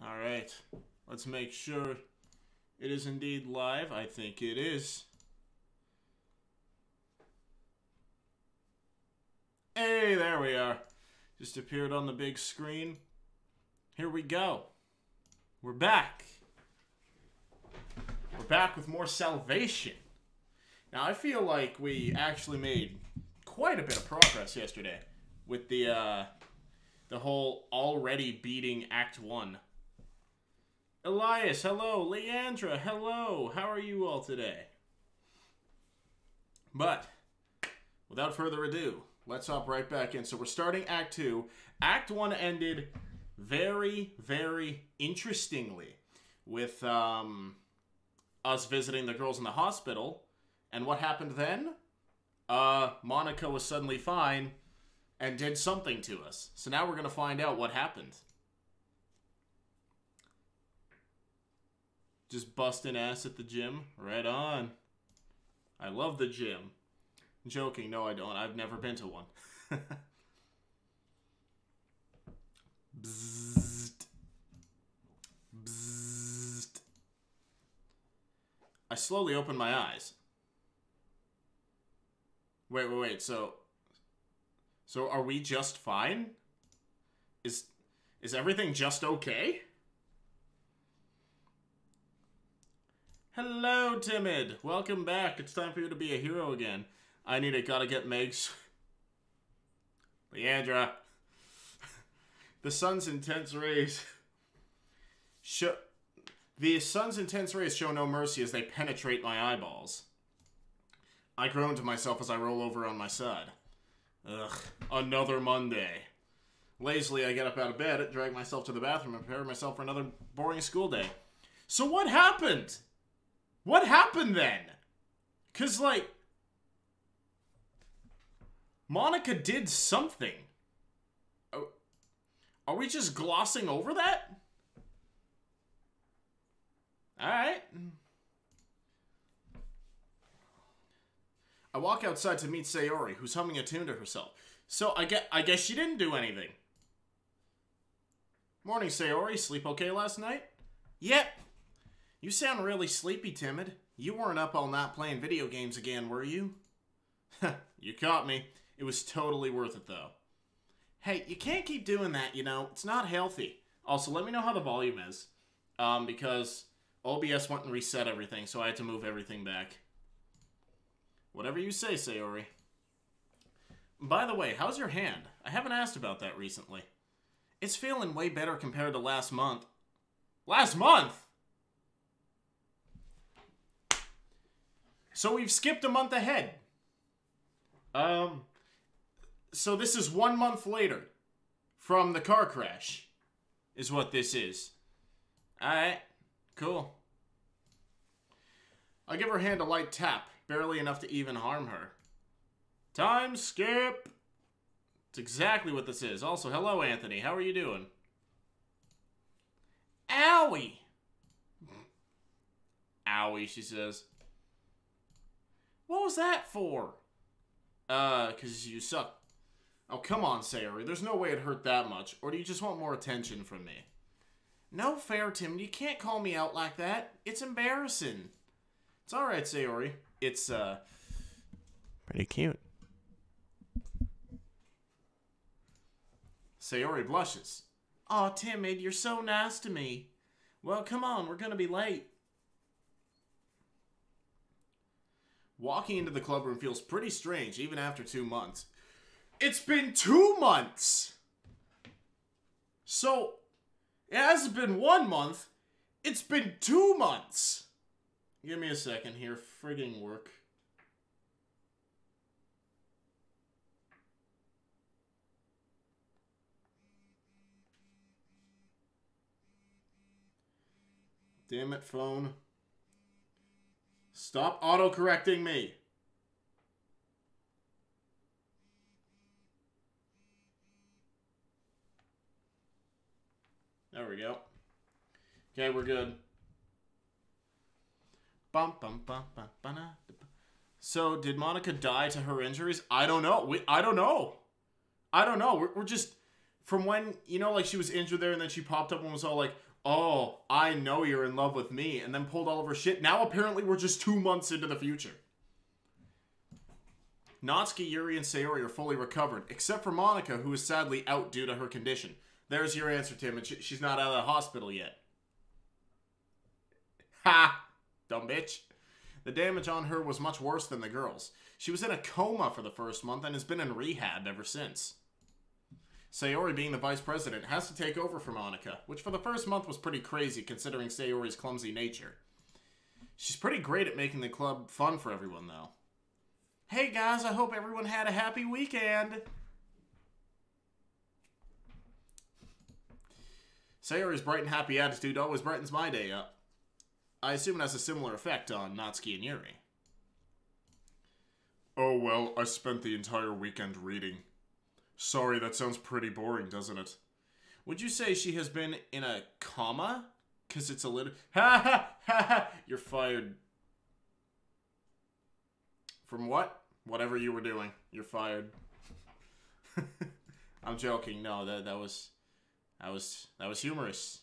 Alright, let's make sure it is indeed live. I think it is. Hey, there we are. Just appeared on the big screen. Here we go. We're back. We're back with more salvation. Now, I feel like we actually made quite a bit of progress yesterday with the whole already beating Act 1. Elias, hello. Leandra, hello. How are you all today? But, without further ado, let's hop right back in. So we're starting Act 2. Act 1 ended very, very interestingly with us visiting the girls in the hospital. And what happened then? Monica was suddenly fine and did something to us. So now we're going to find out what happened. Just busting ass at the gym. Right on. I love the gym. Joking. No, I don't. I've never been to one. Bzzzt. Bzzzt. I slowly open my eyes. Wait. So are we just fine? Is everything just okay? Hello, Timid. Welcome back. It's time for you to be a hero again. I need it. Gotta get Meg's. Leandra. The sun's intense rays show no mercy as they penetrate my eyeballs. I groan to myself as I roll over on my side. Ugh, another Monday. Lazily, I get up out of bed, drag myself to the bathroom, and prepare myself for another boring school day. So what happened? What happened then? 'Cause, like, Monica did something. Are we just glossing over that? Alright. I walk outside to meet Sayori, who's humming a tune to herself. So, I guess she didn't do anything. Morning, Sayori. Sleep okay last night? Yep. You sound really sleepy, Timid. You weren't up all night playing video games again, were you? You caught me. It was totally worth it, though. Hey, you can't keep doing that, you know. It's not healthy. Also, let me know how the volume is. Because OBS went and reset everything, so I had to move everything back. Whatever you say, Sayori. By the way, how's your hand? I haven't asked about that recently. It's feeling way better compared to last month. Last month?! So we've skipped a month ahead. So this is 1 month later from the car crash, is what this is. Alright, cool. I give her hand a light tap, barely enough to even harm her. Time skip! It's exactly what this is. Also, hello, Anthony. How are you doing? Owie! Owie, she says. What was that for? 'Cause you suck. Oh, come on, Sayori. There's no way it hurt that much. Or do you just want more attention from me? No fair, Tim. You can't call me out like that. It's embarrassing. It's alright, Sayori. It's, pretty cute. Sayori blushes. Aw, Timid, you're so nice to me. Well, come on. We're gonna be late. Walking into the clubroom feels pretty strange, even after 2 months. It's been 2 months! So, it hasn't been 1 month, it's been 2 months! Give me a second here, frigging work. Damn it, phone. Stop auto-correcting me. There we go. Okay, we're good. So, did Monica die to her injuries? I don't know. I don't know. I don't know. We're just... From when, you know, like, she was injured there and then she popped up and was all like, oh, I know you're in love with me, and then pulled all of her shit. Now apparently we're just 2 months into the future. Natsuki, Yuri, and Sayori are fully recovered, except for Monika, who is sadly out due to her condition. There's your answer, Tim, and she's not out of the hospital yet. Ha! Dumb bitch. The damage on her was much worse than the girls. She was in a coma for the first month and has been in rehab ever since. Sayori, being the vice president, has to take over for Monika, which for the first month was pretty crazy considering Sayori's clumsy nature. She's pretty great at making the club fun for everyone, though. Hey guys, I hope everyone had a happy weekend! Sayori's bright and happy attitude always brightens my day up. I assume it has a similar effect on Natsuki and Yuri. Oh well, I spent the entire weekend reading. Sorry, that sounds pretty boring, doesn't it? Would you say she has been in a coma? 'Cause it's a little... Ha ha ha ha! You're fired. From what? Whatever you were doing. You're fired. I'm joking. No, that was humorous.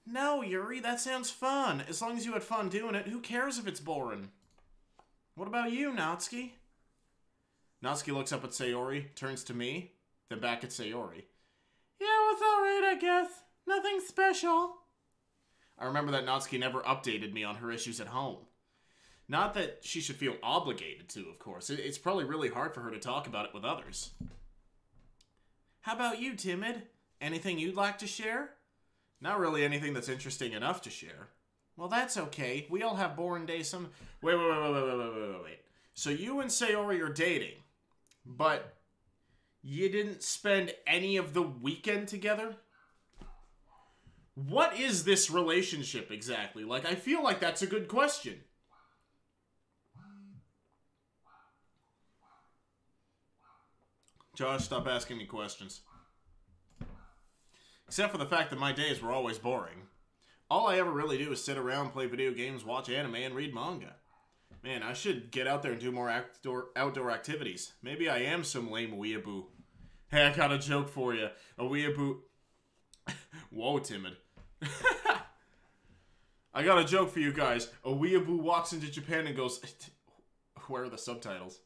No, Yuri, that sounds fun. As long as you had fun doing it, who cares if it's boring? What about you, Natsuki? Natsuki looks up at Sayori, turns to me, then back at Sayori. Yeah, it was alright, I guess. Nothing special. I remember that Natsuki never updated me on her issues at home. Not that she should feel obligated to, of course. It's probably really hard for her to talk about it with others. How about you, Timid? Anything you'd like to share? Not really anything that's interesting enough to share. Well, that's okay. We all have boring days some... Wait. So you and Sayori are dating, but you didn't spend any of the weekend together? What is this relationship exactly? Like, I feel like that's a good question. Josh, stop asking me questions. Except for the fact that my days were always boring. All I ever really do is sit around, play video games, watch anime, and read manga. Man, I should get out there and do more outdoor activities. Maybe I am some lame weeaboo. Hey, I got a joke for you. A weeaboo... Whoa, Timid. I got a joke for you guys. A weeaboo walks into Japan and goes... Where are the subtitles?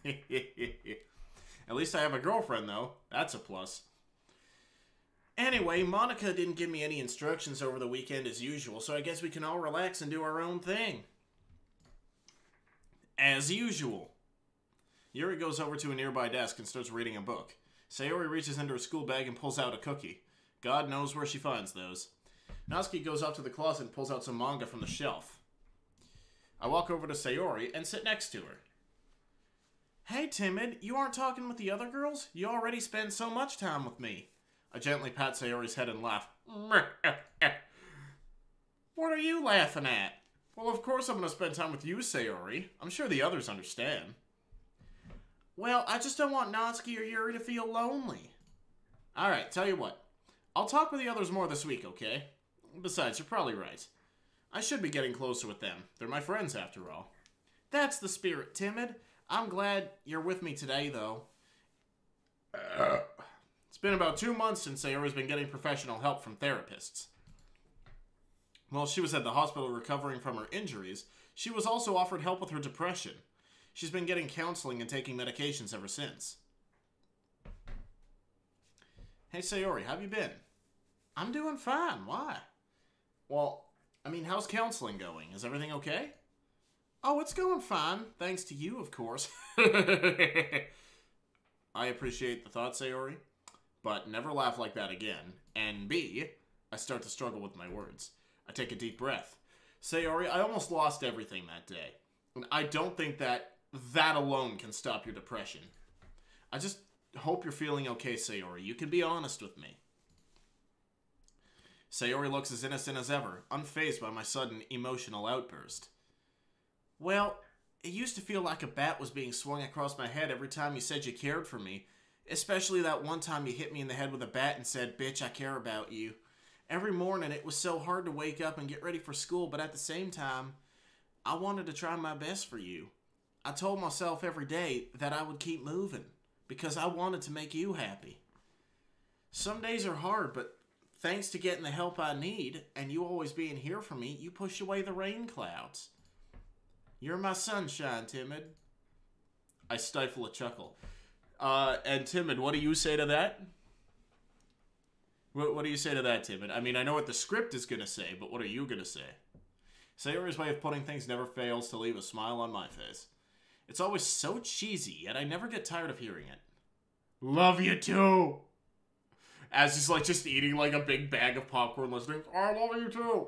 At least I have a girlfriend, though. That's a plus. Anyway, Monika didn't give me any instructions over the weekend as usual, so I guess we can all relax and do our own thing. As usual. Yuri goes over to a nearby desk and starts reading a book. Sayori reaches into her school bag and pulls out a cookie. God knows where she finds those. Natsuki goes up to the closet and pulls out some manga from the shelf. I walk over to Sayori and sit next to her. Hey, Timid, you aren't talking with the other girls? You already spend so much time with me. I gently pat Sayori's head and laugh. What are you laughing at? Well, of course I'm going to spend time with you, Sayori. I'm sure the others understand. Well, I just don't want Natsuki or Yuri to feel lonely. Alright, tell you what. I'll talk with the others more this week, okay? Besides, you're probably right. I should be getting closer with them. They're my friends, after all. That's the spirit, Timid. I'm glad you're with me today, though. It's been about 2 months since Sayori's been getting professional help from therapists. While she was at the hospital recovering from her injuries, she was also offered help with her depression. She's been getting counseling and taking medications ever since. Hey, Sayori, how have you been? I'm doing fine. Why? Well, I mean, how's counseling going? Is everything okay? Oh, it's going fine. Thanks to you, of course. I appreciate the thought, Sayori. But never laugh like that again. And B, I start to struggle with my words. I take a deep breath. Sayori, I almost lost everything that day. And I don't think that alone can stop your depression. I just hope you're feeling okay, Sayori. You can be honest with me. Sayori looks as innocent as ever, unfazed by my sudden emotional outburst. Well, it used to feel like a bat was being swung across my head every time you said you cared for me. Especially that one time you hit me in the head with a bat and said, "Bitch, I care about you." Every morning it was so hard to wake up and get ready for school, but at the same time, I wanted to try my best for you. I told myself every day that I would keep moving, because I wanted to make you happy. Some days are hard, but thanks to getting the help I need, and you always being here for me, you push away the rain clouds. You're my sunshine, Timid. I stifle a chuckle. And Timid, what do you say to that? What do you say to that, Timid? I mean, I know what the script is going to say, but what are you going to say? Sayori's way of putting things never fails to leave a smile on my face. It's always so cheesy, yet I never get tired of hearing it. Love you too! As he's like just eating like a big bag of popcorn listening, I love you too!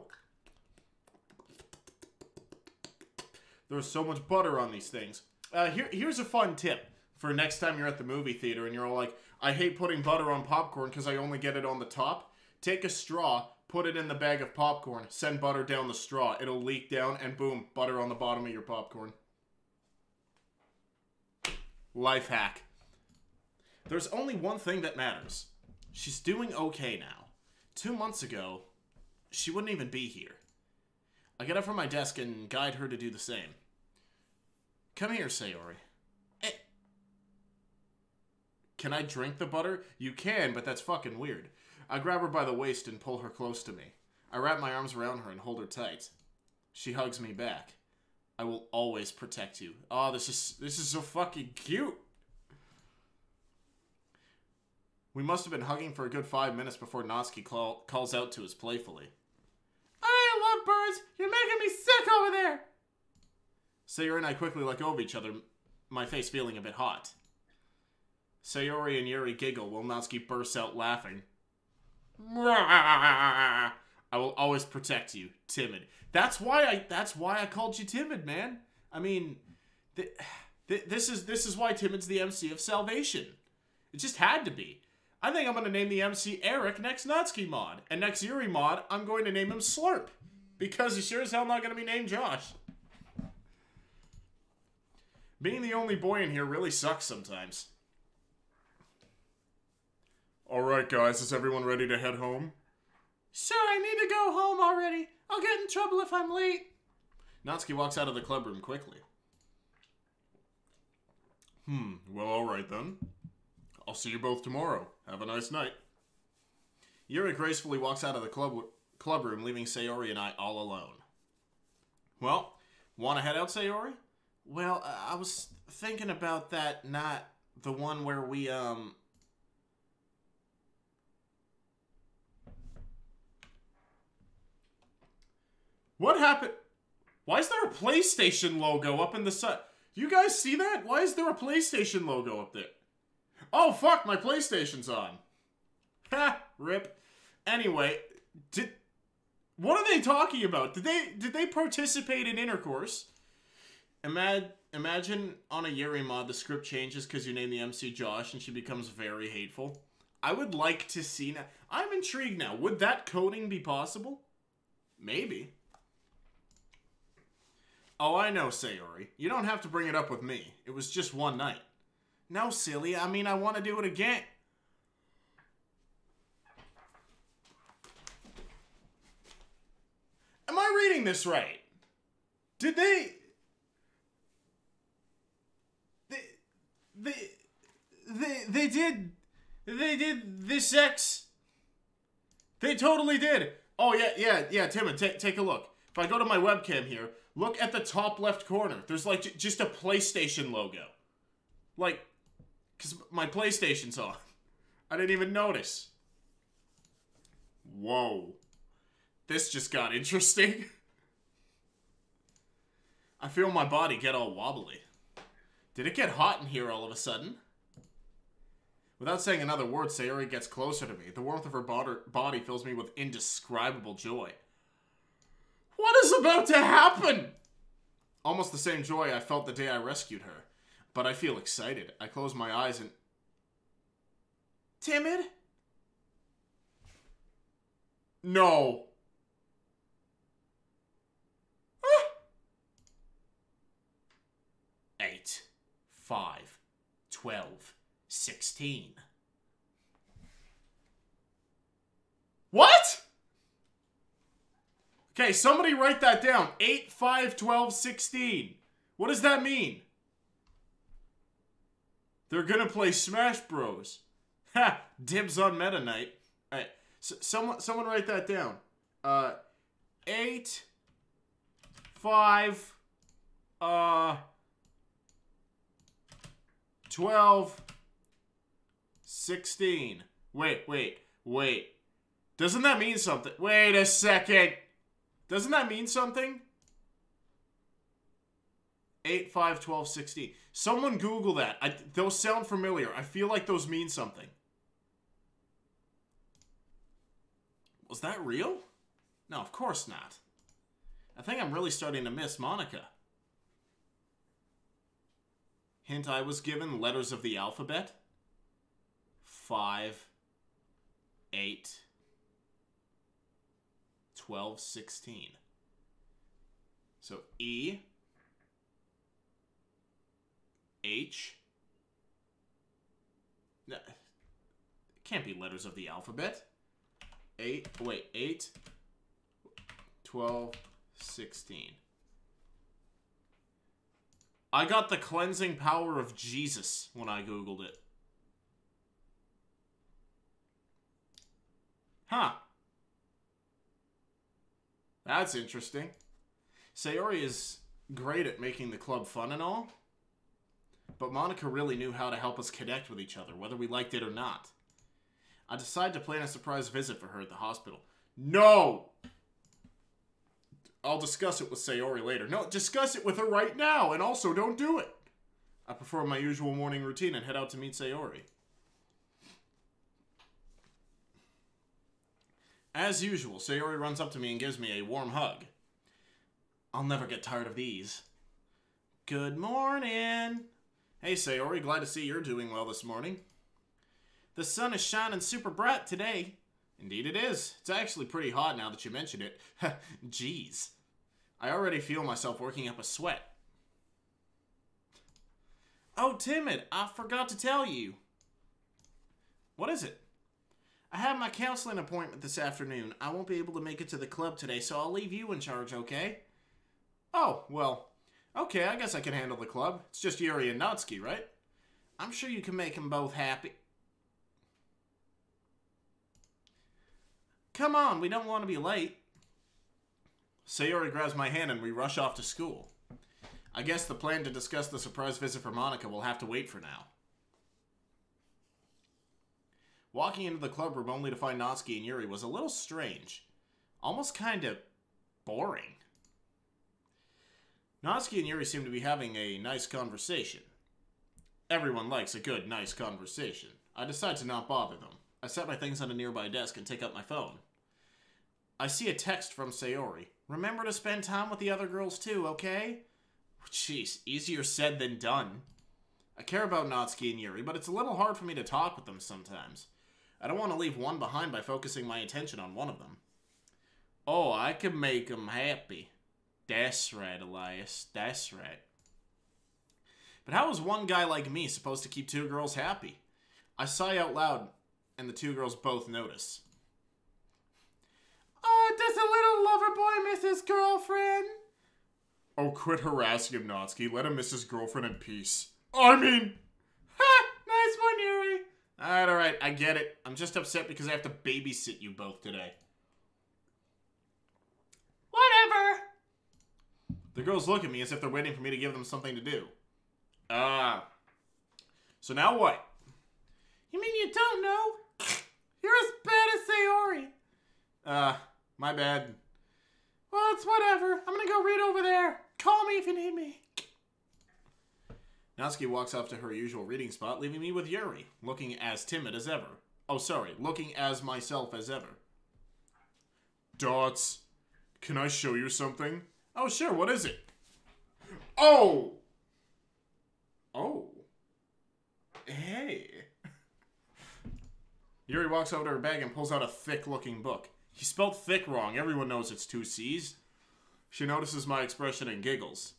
There's so much butter on these things. Here's a fun tip for next time you're at the movie theater and you're all like, I hate putting butter on popcorn because I only get it on the top. Take a straw, put it in the bag of popcorn, send butter down the straw. It'll leak down and boom, butter on the bottom of your popcorn. Life hack. There's only one thing that matters. She's doing okay now. 2 months ago, she wouldn't even be here. I get up from my desk and guide her to do the same. Come here, Sayori. Can I drink the butter? You can, but that's fucking weird. I grab her by the waist and pull her close to me. I wrap my arms around her and hold her tight. She hugs me back. I will always protect you. Oh, this is so fucking cute. We must have been hugging for a good 5 minutes before Natsuki calls out to us playfully. I love birds! You're making me sick over there! Sayori and I quickly let go of each other, my face feeling a bit hot. Sayori and Yuri giggle while Natsuki bursts out laughing. I will always protect you, Timid. That's why I called you Timid, man. I mean, this is why Timid's the MC of Salvation. It just had to be. I think I'm going to name the MC Eric next Natsuki mod. And next Yuri mod, I'm going to name him Slurp. Because he's sure as hell not going to be named Josh. Being the only boy in here really sucks sometimes. Alright guys, is everyone ready to head home? Sure, I need to go home already. I'll get in trouble if I'm late. Natsuki walks out of the club room quickly. Well alright then. I'll see you both tomorrow. Have a nice night. Yuri gracefully walks out of the club room, leaving Sayori and I all alone. Well, wanna head out, Sayori? Well, I was thinking about that night, the one where we, What happened? Why is there a PlayStation logo up in the side? You guys see that? Why is there a PlayStation logo up there? Oh, fuck, my PlayStation's on. Ha, rip. Anyway, what are they talking about? Did they participate in intercourse? Imagine on a Yuri mod the script changes because you name the MC Josh and she becomes very hateful. I would like to see now. I'm intrigued now. Would that coding be possible? Maybe. Oh, I know, Sayori. You don't have to bring it up with me. It was just one night. No, silly. I mean, I want to do it again. Am I reading this right? Did they did the sex? They totally did. Oh, yeah, Timon, take a look. If I go to my webcam here, look at the top left corner. There's, like, just a PlayStation logo. Like, because my PlayStation's on. I didn't even notice. Whoa. This just got interesting. I feel my body get all wobbly. Did it get hot in here all of a sudden? Without saying another word, Sayori gets closer to me. The warmth of her body fills me with indescribable joy. What is about to happen? Almost the same joy I felt the day I rescued her. But I feel excited. I close my eyes and... Timid? No. 8, 5, 12, 16. What? Okay, somebody write that down. 8, 5, 12, 16. What does that mean? They're gonna play Smash Bros. Ha! Dibs on Meta Knight. Alright, so someone write that down. 8, 5, 12, 16. Wait. Doesn't that mean something? Wait a second. Doesn't that mean something? 8, 5, 12, 16. Someone Google that. Those sound familiar. I feel like those mean something. Was that real? No, of course not. I think I'm really starting to miss Monika. Hint I was given: letters of the alphabet. 5, 8, 12, 16. So E, H. No, it can't be letters of the alphabet. 8, 12, 16. I got the cleansing power of Jesus when I Googled it. Huh. That's interesting. Sayori is great at making the club fun and all, but Monika really knew how to help us connect with each other, whether we liked it or not. I decided to plan a surprise visit for her at the hospital. No! I'll discuss it with Sayori later. No, discuss it with her right now, and also don't do it. I perform my usual morning routine and head out to meet Sayori. As usual, Sayori runs up to me and gives me a warm hug. I'll never get tired of these. Good morning. Hey Sayori, glad to see you're doing well this morning. The sun is shining super bright today. Indeed it is. It's actually pretty hot now that you mention it. Jeez. I already feel myself working up a sweat. Oh, Timid, I forgot to tell you. What is it? I have my counseling appointment this afternoon. I won't be able to make it to the club today, so I'll leave you in charge, okay? Oh, well, okay, I guess I can handle the club. It's just Yuri and Natsuki, right? I'm sure you can make them both happy. Come on, we don't want to be late. Sayori grabs my hand and we rush off to school. I guess the plan to discuss the surprise visit for Monika will have to wait for now. Walking into the club room only to find Natsuki and Yuri was a little strange. Almost kind of boring. Natsuki and Yuri seem to be having a nice conversation. Everyone likes a good, nice conversation. I decide to not bother them. I set my things on a nearby desk and take up my phone. I see a text from Sayori. Remember to spend time with the other girls too, okay? Jeez, easier said than done. I care about Natsuki and Yuri, but it's a little hard for me to talk with them sometimes. I don't want to leave one behind by focusing my attention on one of them. Oh, I can make them happy. That's right, Elias. That's right. But how is one guy like me supposed to keep two girls happy? I sigh out loud, and the two girls both notice. Oh, does a little lover boy miss his girlfriend? Oh, quit harassing him, Natsuki. Let him miss his girlfriend in peace. I mean... Ha! Nice one, Yuri. Alright, I get it. I'm just upset because I have to babysit you both today. Whatever. The girls look at me as if they're waiting for me to give them something to do. So now what? You mean you don't know? You're as bad as Sayori. My bad. Well, it's whatever. I'm gonna go read over there. Call me if you need me. Natsuki walks off to her usual reading spot, leaving me with Yuri, looking as timid as ever. Oh, sorry, looking as myself as ever. Dots, can I show you something? Oh, sure, what is it? Oh! Oh. Hey. Yuri walks over to her bag and pulls out a thick-looking book. He spelled thick wrong. Everyone knows it's 2 C's. She notices my expression and giggles.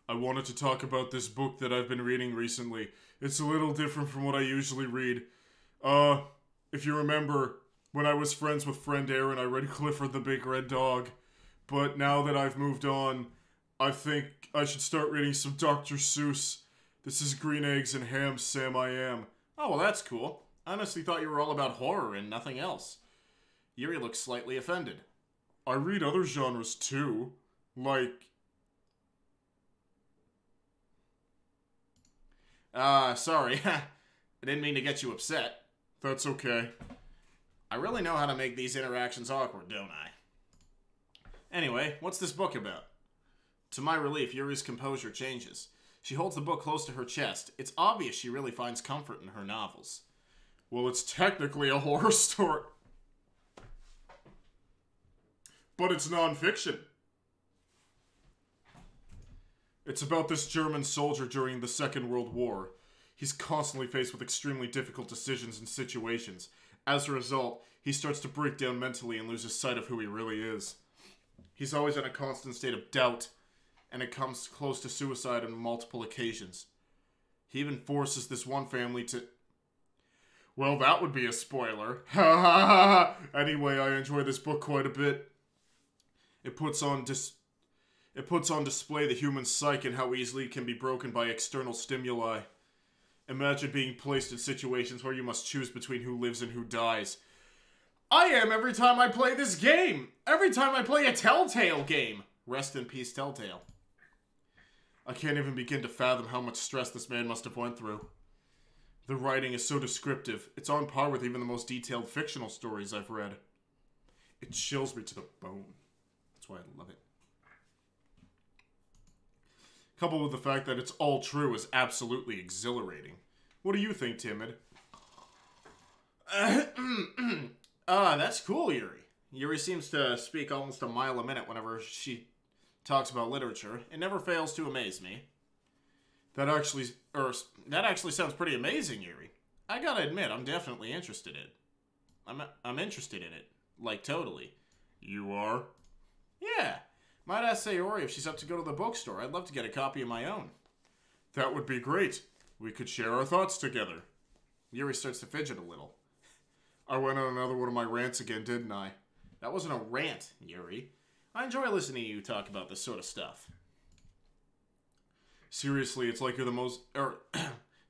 I wanted to talk about this book that I've been reading recently. It's a little different from what I usually read. If you remember, when I was friends with friend Aaron, I read Clifford the Big Red Dog. But now that I've moved on, I think I should start reading some Dr. Seuss. This is Green Eggs and Ham, Sam I Am. Oh, Oh, well, that's cool. I honestly thought you were all about horror and nothing else. Yuri looks slightly offended. I read other genres too. Like... sorry. I didn't mean to get you upset. That's okay. I really know how to make these interactions awkward, don't I? Anyway, what's this book about? To my relief, Yuri's composure changes. She holds the book close to her chest. It's obvious she really finds comfort in her novels. Well, it's technically a horror story. But it's non-fiction. It's about this German soldier during the Second World War. He's constantly faced with extremely difficult decisions and situations. As a result, he starts to break down mentally and loses sight of who he really is. He's always in a constant state of doubt, and it comes close to suicide on multiple occasions. He even forces this one family to... Well, that would be a spoiler. Ha ha ha! Anyway, I enjoy this book quite a bit. It puts on display the human psyche and how easily it can be broken by external stimuli. Imagine being placed in situations where you must choose between who lives and who dies. I am every time I play this game! Every time I play a Telltale game! Rest in peace, Telltale. I can't even begin to fathom how much stress this man must have went through. The writing is so descriptive. It's on par with even the most detailed fictional stories I've read. It chills me to the bone. That's why I love it. Coupled with the fact that it's all true is absolutely exhilarating. What do you think, Timid? That's cool, Yuri. Yuri seems to speak almost a mile a minute whenever she talks about literature. It never fails to amaze me. That actually sounds pretty amazing, Yuri. I gotta admit, I'm definitely interested in it. I'm interested in it. Like, totally. You are? Yeah. Might ask Sayori if she's up to go to the bookstore. I'd love to get a copy of my own. That would be great. We could share our thoughts together. Yuri starts to fidget a little. I went on another one of my rants again, didn't I? That wasn't a rant, Yuri. I enjoy listening to you talk about this sort of stuff. Seriously, it's like you're the most...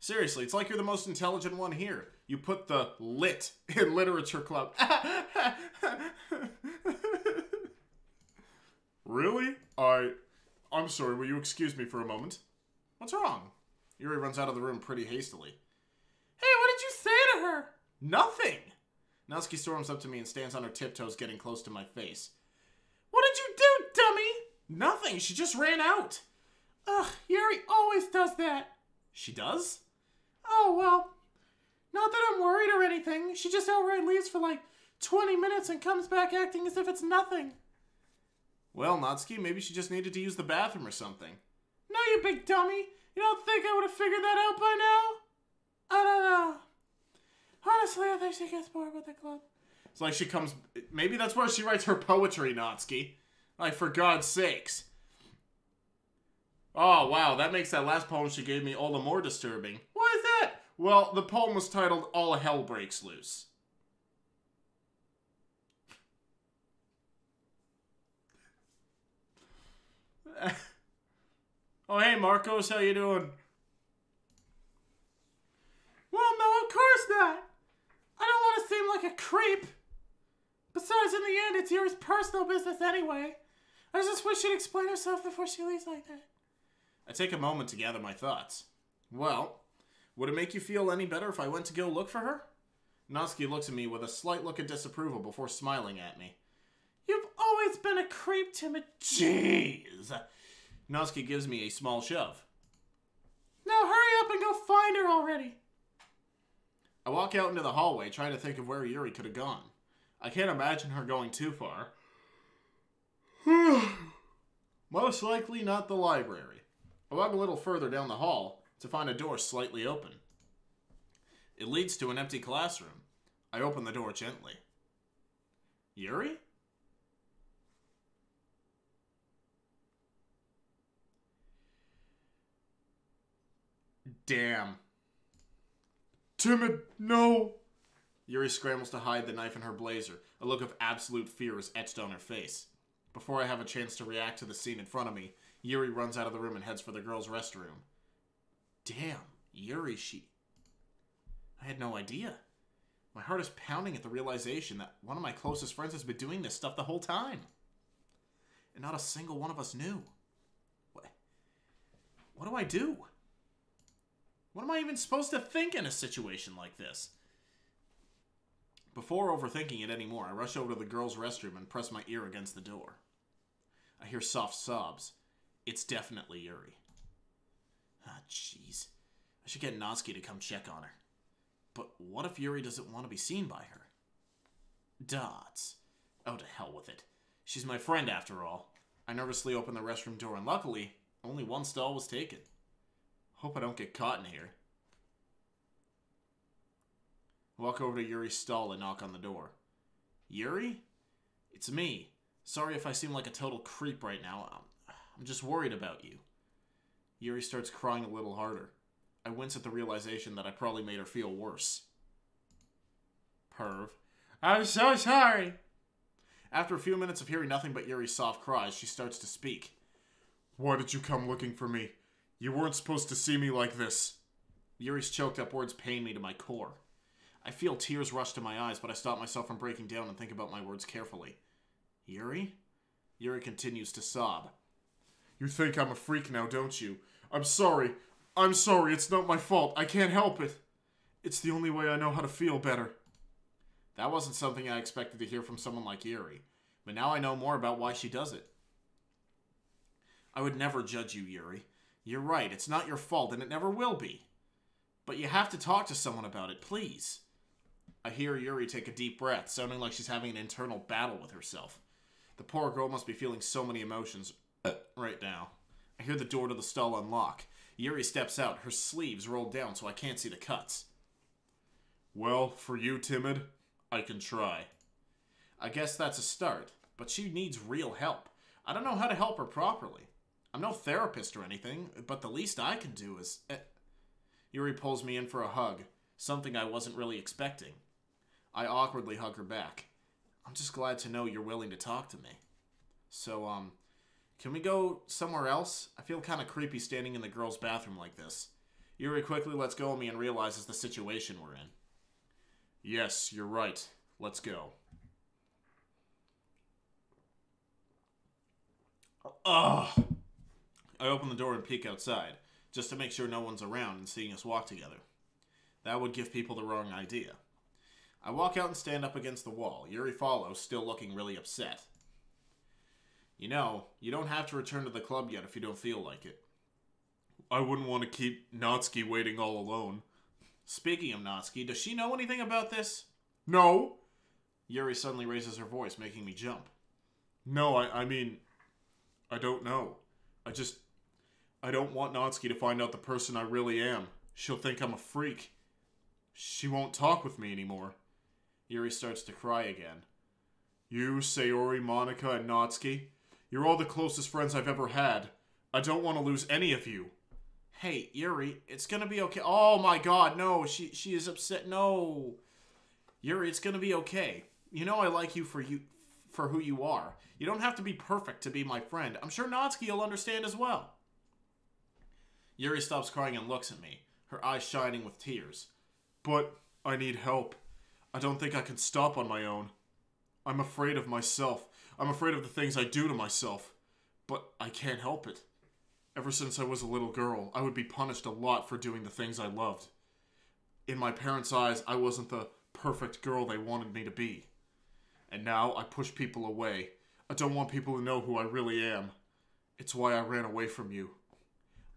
seriously, it's like you're the most intelligent one here. You put the lit in literature club. Really? I'm sorry, will you excuse me for a moment? What's wrong? Yuri runs out of the room pretty hastily. Hey, what did you say to her? Nothing! Natsuki storms up to me and stands on her tiptoes, getting close to my face. What did you do, dummy? Nothing, she just ran out. Ugh, Yuri always does that. She does? Oh, well, not that I'm worried or anything. She just outright leaves for like 20 minutes and comes back acting as if it's nothing. Well, Natsuki, maybe she just needed to use the bathroom or something. No, you big dummy. You don't think I would have figured that out by now? I don't know. Honestly, I think she gets bored with the club. It's like she comes... Maybe that's where she writes her poetry, Natsuki. Like, for God's sakes. Oh, wow, that makes that last poem she gave me all the more disturbing. Why is that? Well, the poem was titled All Hell Breaks Loose. Oh, hey, Marcos, how you doing? Well, no, of course not. I don't want to seem like a creep. Besides, in the end, it's Yuri's personal business anyway. I just wish she'd explain herself before she leaves like that. I take a moment to gather my thoughts. Well, would it make you feel any better if I went to go look for her? Natsuki looks at me with a slight look of disapproval before smiling at me. You've always been a creep, Timid. Jeez. Natsuki gives me a small shove. Now hurry up and go find her already. I walk out into the hallway, trying to think of where Yuri could have gone. I can't imagine her going too far. Most likely not the library. I walk a little further down the hall to find a door slightly open. It leads to an empty classroom. I open the door gently. Yuri? Damn. Timid, no! Yuri scrambles to hide the knife in her blazer. A look of absolute fear is etched on her face. Before I have a chance to react to the scene in front of me, Yuri runs out of the room and heads for the girls' restroom. Damn, Yuri, I had no idea. My heart is pounding at the realization that one of my closest friends has been doing this stuff the whole time. And not a single one of us knew. What do I do? What am I even supposed to think in a situation like this? Before overthinking it anymore, I rush over to the girls' restroom and press my ear against the door. I hear soft sobs. It's definitely Yuri. Ah, jeez. I should get Natsuki to come check on her. But what if Yuri doesn't want to be seen by her? Dots. Oh, to hell with it. She's my friend after all. I nervously open the restroom door and luckily, only one stall was taken. Hope I don't get caught in here. I walk over to Yuri's stall and knock on the door. Yuri? It's me. Sorry if I seem like a total creep right now. I'm just worried about you. Yuri starts crying a little harder. I wince at the realization that I probably made her feel worse. Perv. I'm so sorry. After a few minutes of hearing nothing but Yuri's soft cries, she starts to speak. Why did you come looking for me? You weren't supposed to see me like this. Yuri's choked up words pain me to my core. I feel tears rush to my eyes, but I stop myself from breaking down and think about my words carefully. Yuri? Yuri continues to sob. You think I'm a freak now, don't you? I'm sorry. I'm sorry. It's not my fault. I can't help it. It's the only way I know how to feel better. That wasn't something I expected to hear from someone like Yuri, but now I know more about why she does it. I would never judge you, Yuri. You're right. It's not your fault, and it never will be. But you have to talk to someone about it, please. I hear Yuri take a deep breath, sounding like she's having an internal battle with herself. The poor girl must be feeling so many emotions right now. I hear the door to the stall unlock. Yuri steps out, her sleeves rolled down so I can't see the cuts. Well, for you, timid, I can try. I guess that's a start, but she needs real help. I don't know how to help her properly. I'm no therapist or anything, but the least I can do is... Yuri pulls me in for a hug, something I wasn't really expecting. I awkwardly hug her back. I'm just glad to know you're willing to talk to me. So, can we go somewhere else? I feel kind of creepy standing in the girls' bathroom like this. Yuri quickly lets go of me and realizes the situation we're in. Yes, you're right. Let's go. Ugh. I open the door and peek outside, just to make sure no one's around and seeing us walk together. That would give people the wrong idea. I walk out and stand up against the wall. Yuri follows, still looking really upset. You know, you don't have to return to the club yet if you don't feel like it. I wouldn't want to keep Natsuki waiting all alone. Speaking of Natsuki, does she know anything about this? No. Yuri suddenly raises her voice, making me jump. No, I mean, I don't know. I don't want Natsuki to find out the person I really am. She'll think I'm a freak. She won't talk with me anymore. Yuri starts to cry again. You, Sayori, Monika, and Natsuki, you're all the closest friends I've ever had. I don't want to lose any of you. Hey, Yuri, it's gonna be okay. Oh my god, no, she is upset. No. Yuri, it's gonna be okay. You know I like you for who you are. You don't have to be perfect to be my friend. I'm sure Natsuki will understand as well. Yuri stops crying and looks at me, her eyes shining with tears. But I need help. I don't think I can stop on my own. I'm afraid of myself. I'm afraid of the things I do to myself. But I can't help it. Ever since I was a little girl, I would be punished a lot for doing the things I loved. In my parents' eyes, I wasn't the perfect girl they wanted me to be. And now I push people away. I don't want people to know who I really am. It's why I ran away from you.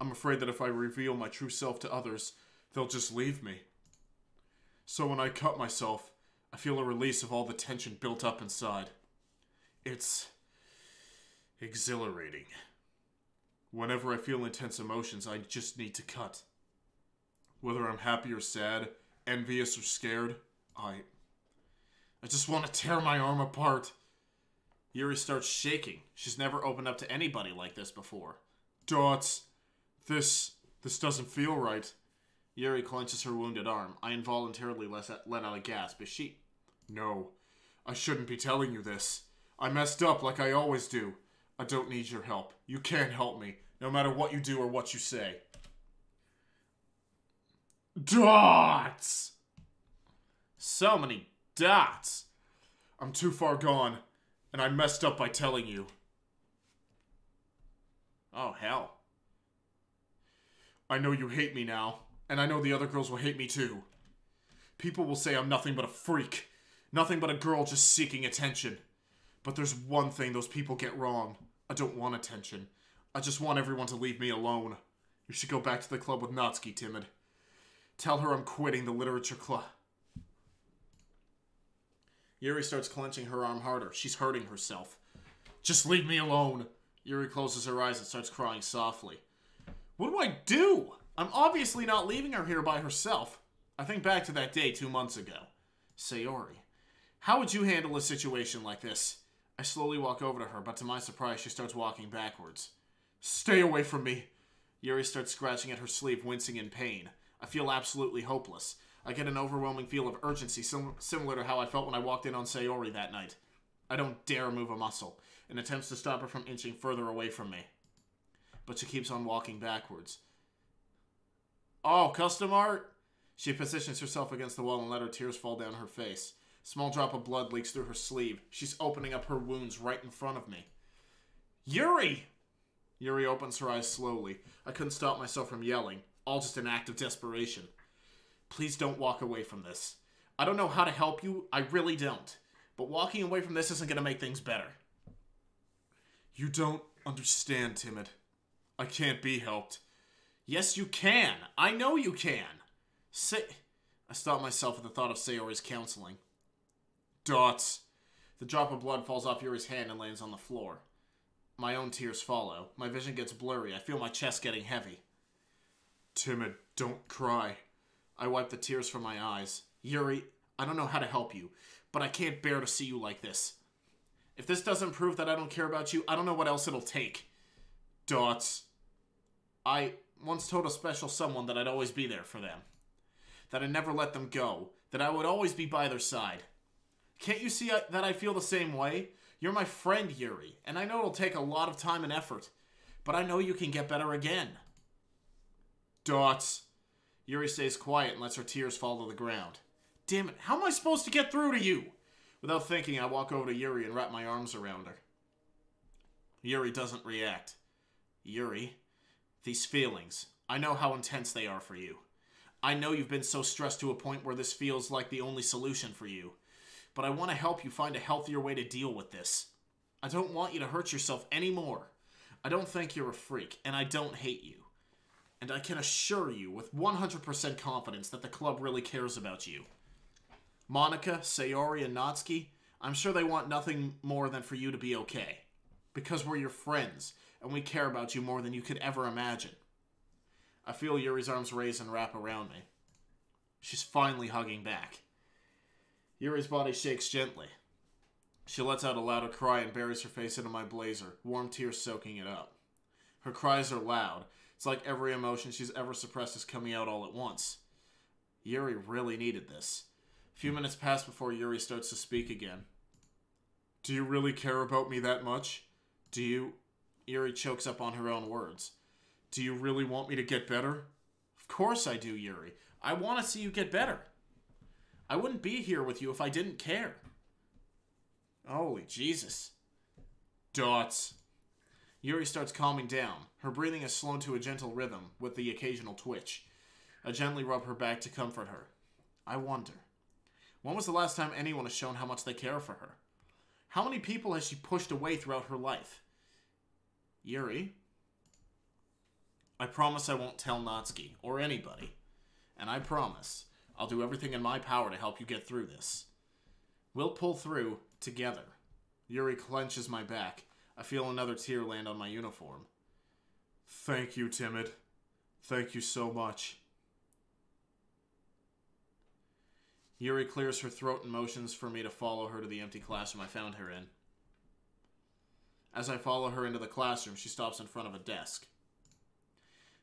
I'm afraid that if I reveal my true self to others, they'll just leave me. So when I cut myself, I feel a release of all the tension built up inside. It's exhilarating. Whenever I feel intense emotions, I just need to cut. Whether I'm happy or sad, envious or scared, I just want to tear my arm apart. Yuri starts shaking. She's never opened up to anybody like this before. Dots, this doesn't feel right. Yuri clenches her wounded arm. I involuntarily let out a gasp. Is she... No, I shouldn't be telling you this. I messed up like I always do. I don't need your help. You can't help me, no matter what you do or what you say. Dots! So many dots. I'm too far gone, and I messed up by telling you. Oh, hell. I know you hate me now, and I know the other girls will hate me too. People will say I'm nothing but a freak. Nothing but a girl just seeking attention. But there's one thing those people get wrong. I don't want attention. I just want everyone to leave me alone. You should go back to the club with Natsuki, Timid. Tell her I'm quitting the literature club. Yuri starts clenching her arm harder. She's hurting herself. Just leave me alone. Yuri closes her eyes and starts crying softly. What do I do? I'm obviously not leaving her here by herself. I think back to that day 2 months ago. Sayori, how would you handle a situation like this? I slowly walk over to her, but to my surprise, she starts walking backwards. Stay away from me. Yuri starts scratching at her sleeve, wincing in pain. I feel absolutely hopeless. I get an overwhelming feel of urgency, similar to how I felt when I walked in on Sayori that night. I don't dare move a muscle, in attempts to stop her from inching further away from me. But she keeps on walking backwards. Oh, custom art? She positions herself against the wall and let her tears fall down her face. Small drop of blood leaks through her sleeve. She's opening up her wounds right in front of me. Yuri! Yuri opens her eyes slowly. I couldn't stop myself from yelling. All just an act of desperation. Please don't walk away from this. I don't know how to help you. I really don't. But walking away from this isn't going to make things better. You don't understand, Timid. I can't be helped. Yes, you can. I know you can. I stop myself at the thought of Sayori's counseling. Dots. The drop of blood falls off Yuri's hand and lands on the floor. My own tears follow. My vision gets blurry. I feel my chest getting heavy. Timid, don't cry. I wipe the tears from my eyes. Yuri, I don't know how to help you, but I can't bear to see you like this. If this doesn't prove that I don't care about you, I don't know what else it'll take. Dots. I once told a special someone that I'd always be there for them. That I'd never let them go. That I would always be by their side. Can't you see that I feel the same way? You're my friend, Yuri, and I know it'll take a lot of time and effort, but I know you can get better again. Dots. Yuri stays quiet and lets her tears fall to the ground. Damn it, how am I supposed to get through to you? Without thinking, I walk over to Yuri and wrap my arms around her. Yuri doesn't react. Yuri, these feelings, I know how intense they are for you. I know you've been so stressed to a point where this feels like the only solution for you. But I want to help you find a healthier way to deal with this. I don't want you to hurt yourself anymore. I don't think you're a freak, and I don't hate you. And I can assure you with 100% confidence that the club really cares about you. Monika, Sayori, and Natsuki, I'm sure they want nothing more than for you to be okay. Because we're your friends, and we care about you more than you could ever imagine. I feel Yuri's arms raise and wrap around me. She's finally hugging back. Yuri's body shakes gently. She lets out a louder cry and buries her face into my blazer, warm tears soaking it up. Her cries are loud. It's like every emotion she's ever suppressed is coming out all at once. Yuri really needed this. A few minutes pass before Yuri starts to speak again. Do you really care about me that much? Do you... Yuri chokes up on her own words. Do you really want me to get better? Of course I do, Yuri. I want to see you get better. I wouldn't be here with you if I didn't care. Holy Jesus. Dots. Yuri starts calming down. Her breathing is slowed to a gentle rhythm, with the occasional twitch. I gently rub her back to comfort her. I wonder, when was the last time anyone has shown how much they care for her? How many people has she pushed away throughout her life? Yuri, I promise I won't tell Natsuki, or anybody. And I promise I'll do everything in my power to help you get through this. We'll pull through together. Yuri clenches my back. I feel another tear land on my uniform. Thank you, Timid. Thank you so much. Yuri clears her throat and motions for me to follow her to the empty classroom I found her in. As I follow her into the classroom, she stops in front of a desk.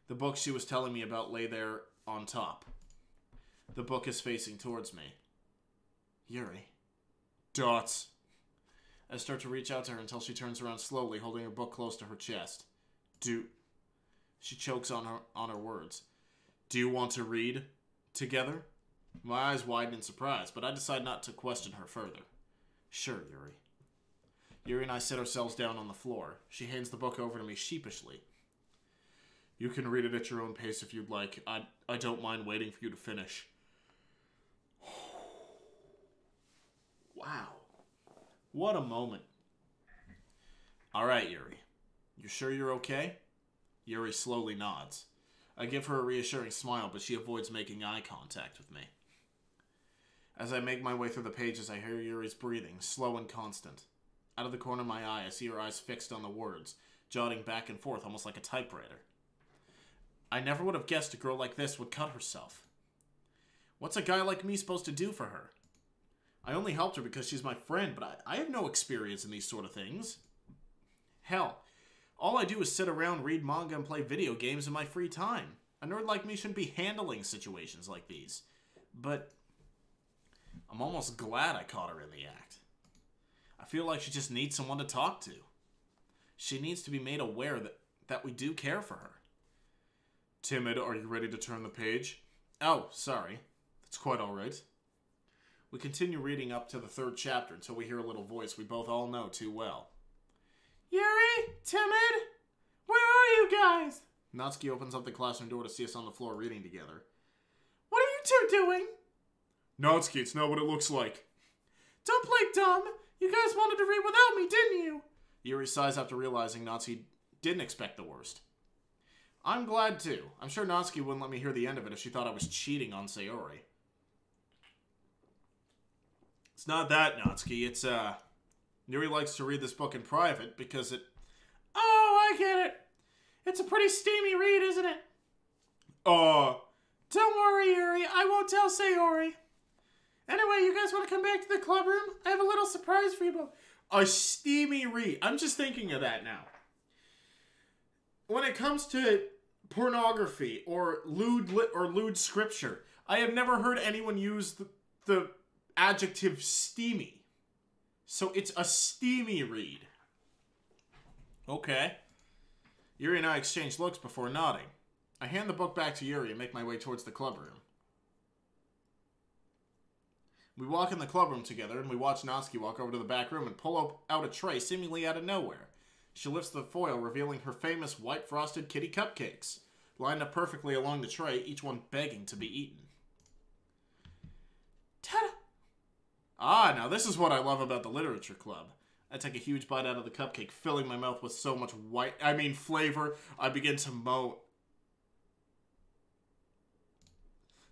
The book she was telling me about lay there on top. The book is facing towards me. Yuri. Dots. I start to reach out to her until she turns around slowly, holding her book close to her chest. She chokes on her words. Do you want to read together? My eyes widen in surprise, but I decide not to question her further. Sure, Yuri. Yuri and I sit ourselves down on the floor. She hands the book over to me sheepishly. You can read it at your own pace if you'd like. I don't mind waiting for you to finish. Wow. What a moment. Alright, Yuri. You sure you're okay? Yuri slowly nods. I give her a reassuring smile, but she avoids making eye contact with me. As I make my way through the pages, I hear Yuri's breathing, slow and constant. Out of the corner of my eye, I see her eyes fixed on the words, jotting back and forth almost like a typewriter. I never would have guessed a girl like this would cut herself. What's a guy like me supposed to do for her? I only helped her because she's my friend, but I have no experience in these sort of things. Hell, all I do is sit around, read manga, and play video games in my free time. A nerd like me shouldn't be handling situations like these. But I'm almost glad I caught her in the act. I feel like she just needs someone to talk to. She needs to be made aware that we do care for her. Timid, are you ready to turn the page? Oh, sorry. That's quite alright. We continue reading up to the 3rd chapter until we hear a little voice we both all know too well. Yuri? Timid? Where are you guys? Natsuki opens up the classroom door to see us on the floor reading together. What are you two doing? Natsuki, it's not what it looks like. Don't play dumb. You guys wanted to read without me, didn't you? Yuri sighs after realizing Natsuki didn't expect the worst. I'm glad too. I'm sure Natsuki wouldn't let me hear the end of it if she thought I was cheating on Sayori. It's not that, Natsuki. It's, Yuri likes to read this book in private because it... Oh, I get it. It's a pretty steamy read, isn't it? Don't worry, Yuri. I won't tell Sayori. Anyway, you guys want to come back to the club room? I have a little surprise for you both. A steamy read. I'm just thinking of that now. When it comes to pornography or lewd scripture, I have never heard anyone use the adjective steamy. So it's a steamy read. Okay. Yuri and I exchange looks before nodding. I hand the book back to Yuri and make my way towards the club room. We walk in the club room together, and we watch Natsuki walk over to the back room and pull out a tray seemingly out of nowhere. She lifts the foil, revealing her famous white frosted kitty cupcakes, lined up perfectly along the tray, each one begging to be eaten. Ta-da! Ah, now this is what I love about the literature club. I take a huge bite out of the cupcake, filling my mouth with so much flavor, I begin to moan.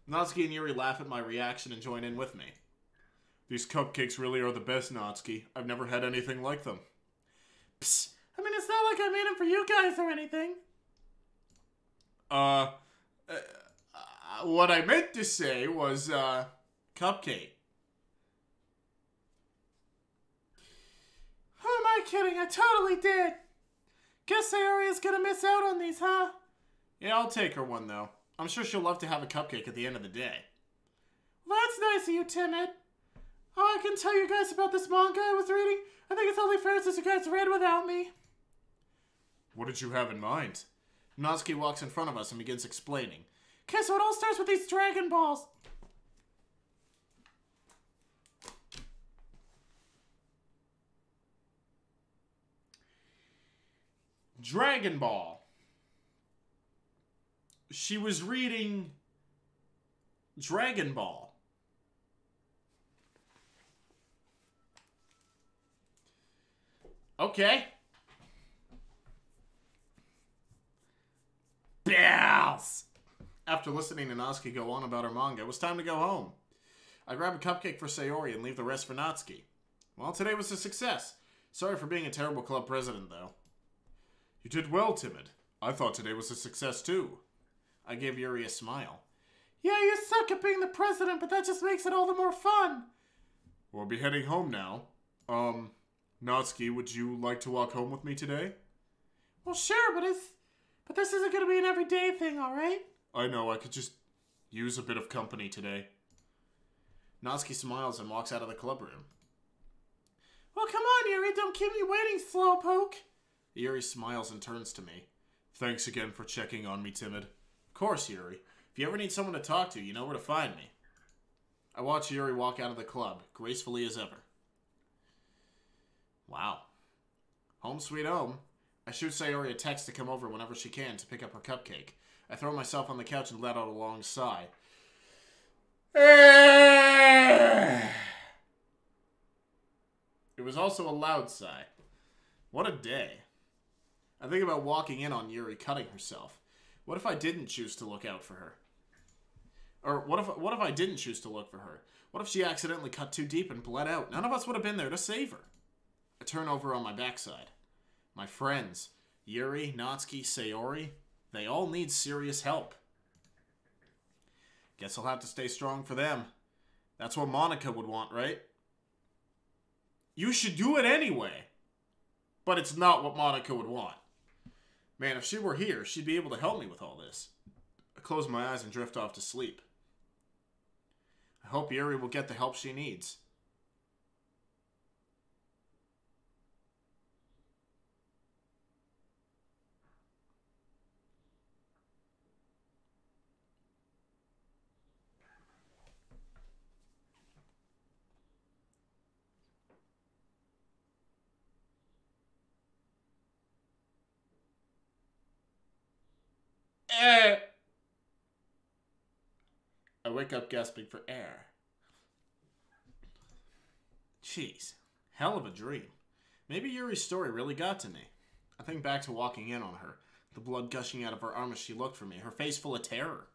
Natsuki and Yuri laugh at my reaction and join in with me. These cupcakes really are the best, Natsuki. I've never had anything like them. Psst. I mean, it's not like I made them for you guys or anything. What I meant to say was, cupcake. Who am I kidding? I totally did. Guess Sayori's gonna miss out on these, huh? Yeah, I'll take her one, though. I'm sure she'll love to have a cupcake at the end of the day. Well, that's nice of you, Timid. Oh, I can tell you guys about this manga I was reading. I think it's only fair since you guys read without me. What did you have in mind? Natsuki walks in front of us and begins explaining. Okay, so it all starts with these Dragon Balls. Dragon Ball. She was reading Dragon Ball. Okay. Bells! After listening to Natsuki go on about her manga, it was time to go home. I grab a cupcake for Sayori and leave the rest for Natsuki. Well, today was a success. Sorry for being a terrible club president, though. You did well, Timid. I thought today was a success, too. I gave Yuri a smile. Yeah, you suck at being the president, but that just makes it all the more fun. We'll be heading home now. Natsuki, would you like to walk home with me today? Well, sure, but this isn't going to be an everyday thing, alright? I know, I could just use a bit of company today. Natsuki smiles and walks out of the club room. Well, come on, Yuri, don't keep me waiting, slowpoke. Yuri smiles and turns to me. Thanks again for checking on me, Timid. Of course, Yuri. If you ever need someone to talk to, you know where to find me. I watch Yuri walk out of the club, gracefully as ever. Wow. Home sweet home. I shoot Sayori a text to come over whenever she can to pick up her cupcake. I throw myself on the couch and let out a long sigh. It was also a loud sigh. What a day. I think about walking in on Yuri cutting herself. What if I didn't choose to look out for her? Or what if I didn't choose to look for her? What if she accidentally cut too deep and bled out? None of us would have been there to save her. I turn over on my backside. My friends, Yuri, Natsuki, Sayori, they all need serious help. Guess I'll have to stay strong for them. That's what Monika would want, right? You should do it anyway. But it's not what Monika would want. Man, if she were here, she'd be able to help me with all this. I close my eyes and drift off to sleep. I hope Yuri will get the help she needs. I wake up gasping for air. Jeez, hell of a dream. Maybe Yuri's story really got to me. I think back to walking in on her, the blood gushing out of her arm as she looked for me, her face full of terror.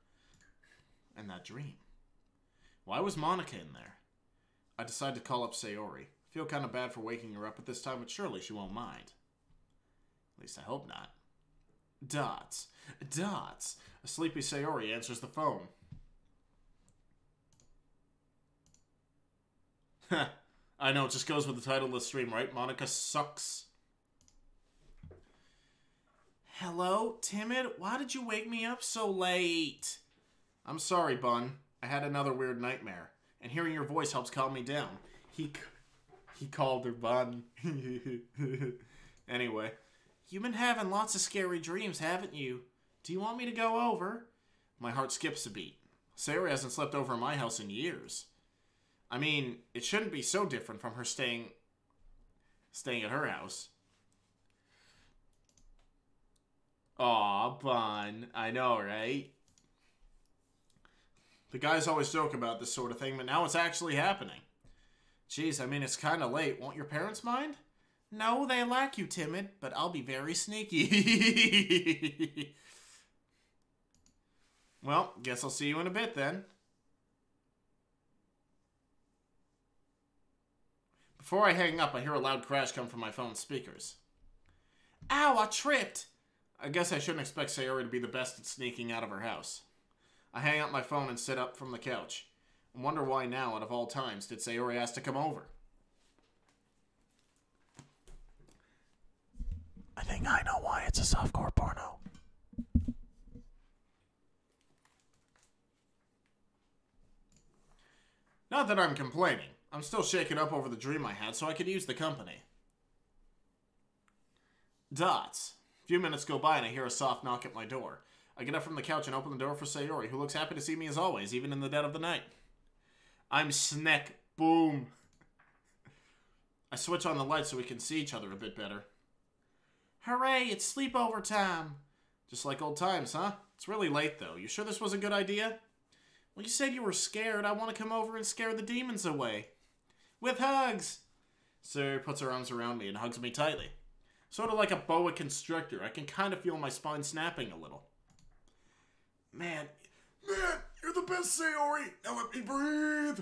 And that dream. Why was Monika in there? I decide to call up Sayori. Feel kind of bad for waking her up at this time, but surely she won't mind. At least I hope not. Dots. Dots. A sleepy Sayori answers the phone. I know, it just goes with the title of the stream, right? MONIKA SUX. Hello, Timid? Why did you wake me up so late? I'm sorry, Bun. I had another weird nightmare. And hearing your voice helps calm me down. He called her Bun. Anyway. You've been having lots of scary dreams, haven't you? Do you want me to go over? My heart skips a beat. Sayori hasn't slept over in my house in years. I mean, it shouldn't be so different from her staying at her house. Aw, Bun. I know, right? The guys always joke about this sort of thing, but now it's actually happening. Jeez, I mean, it's kind of late. Won't your parents mind? No, they like you, Timid, but I'll be very sneaky. Well, guess I'll see you in a bit then. Before I hang up, I hear a loud crash come from my phone's speakers. Ow, I tripped! I guess I shouldn't expect Sayori to be the best at sneaking out of her house. I hang up my phone and sit up from the couch. I wonder why now, out of all times, did Sayori ask to come over? I think I know why it's a softcore porno. Not that I'm complaining. I'm still shaken up over the dream I had, so I could use the company. Dots. A few minutes go by and I hear a soft knock at my door. I get up from the couch and open the door for Sayori, who looks happy to see me as always, even in the dead of the night. I'm Sneck. Boom. I switch on the light so we can see each other a bit better. Hooray, it's sleepover time. Just like old times, huh? It's really late, though. You sure this was a good idea? Well, you said you were scared. I want to come over and scare the demons away. With hugs! Sayori puts her arms around me and hugs me tightly. Sort of like a boa constrictor. I can kind of feel my spine snapping a little. Man, you're the best, Sayori. Now let me breathe.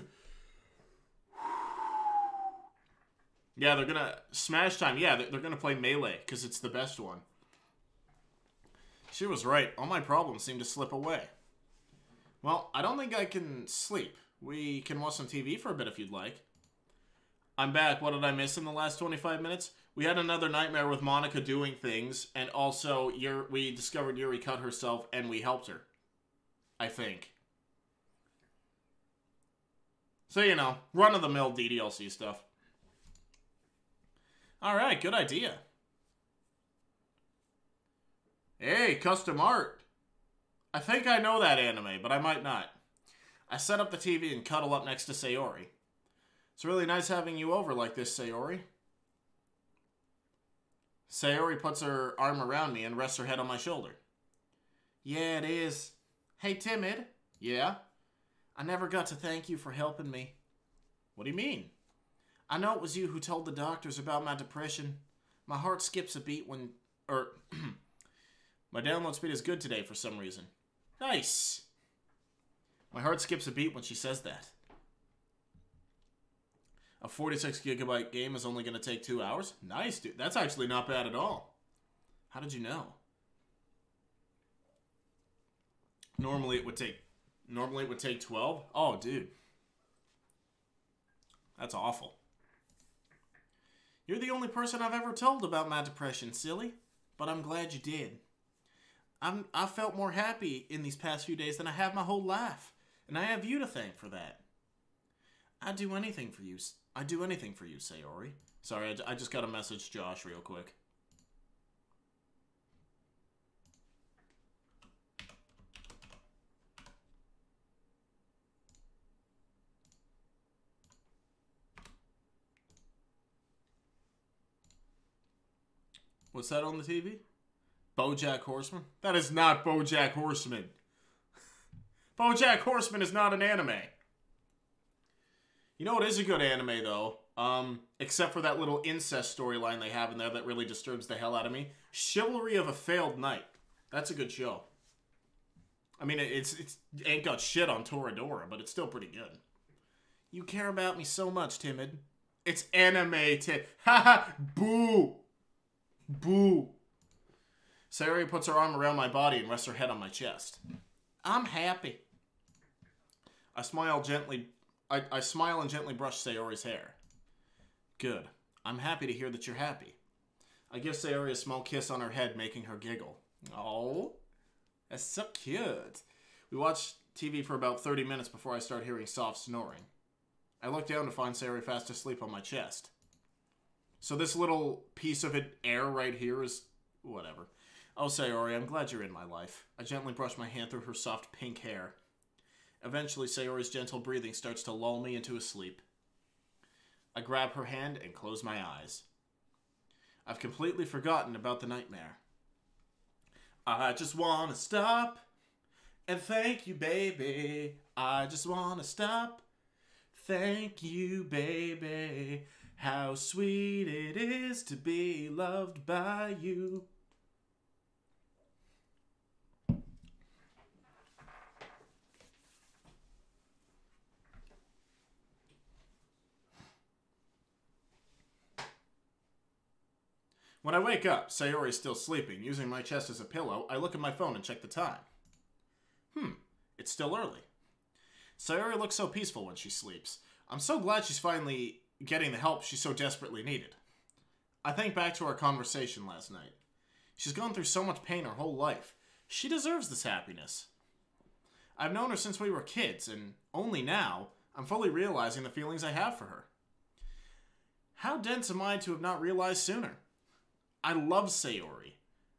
Yeah, they're gonna... Smash Time. Yeah, they're gonna play Melee, because it's the best one. She was right. All my problems seem to slip away. Well, I don't think I can sleep. We can watch some TV for a bit if you'd like. I'm back. What did I miss in the last 25 minutes? We had another nightmare with Monika doing things, and also we discovered Yuri cut herself, and we helped her. I think. So, you know, run-of-the-mill DDLC stuff. Alright, good idea. Hey, custom art. I think I know that anime, but I might not. I set up the TV and cuddle up next to Sayori. It's really nice having you over like this, Sayori. Sayori puts her arm around me and rests her head on my shoulder. Yeah, it is. Hey, Timid. Yeah? I never got to thank you for helping me. What do you mean? I know it was you who told the doctors about my depression. My heart skips a beat when... my download speed is good today for some reason. Nice. My heart skips a beat when she says that. A 46 gigabyte game is only going to take 2 hours? Nice, dude. That's actually not bad at all. How did you know? Normally it would take 12. Oh, dude. That's awful. You're the only person I've ever told about my depression, silly. But I'm glad you did. I felt more happy in these past few days than I have my whole life. And I have you to thank for that. I'd do anything for you. I'd do anything for you, Sayori. Sorry, I just got to message Josh real quick. What's that on the TV? BoJack Horseman? That is not BoJack Horseman. BoJack Horseman is not an anime. You know what is a good anime, though? Except for that little incest storyline they have in there that really disturbs the hell out of me. Chivalry of a Failed Knight. That's a good show. I mean, it ain't got shit on Toradora, but it's still pretty good. You care about me so much, Timid. It's anime, Haha, boo. Boo. Sayori puts her arm around my body and rests her head on my chest. I'm happy. I smile and gently brush Sayori's hair. Good. I'm happy to hear that you're happy. I give Sayori a small kiss on her head, making her giggle. Oh, that's so cute. We watch TV for about 30 minutes before I start hearing soft snoring. I look down to find Sayori fast asleep on my chest. So this little piece of air right here is... whatever. Oh, Sayori, I'm glad you're in my life. I gently brush my hand through her soft pink hair. Eventually, Sayori's gentle breathing starts to lull me into a sleep. I grab her hand and close my eyes. I've completely forgotten about the nightmare. I just want to stop and thank you, baby. I just want to stop. Thank you, baby. How sweet it is to be loved by you. When I wake up, Sayori is still sleeping. Using my chest as a pillow, I look at my phone and check the time. It's still early. Sayori looks so peaceful when she sleeps. I'm so glad she's finally getting the help she so desperately needed. I think back to our conversation last night. She's gone through so much pain her whole life. She deserves this happiness. I've known her since we were kids, and only now, I'm fully realizing the feelings I have for her. How dense am I to have not realized sooner? I love Sayori.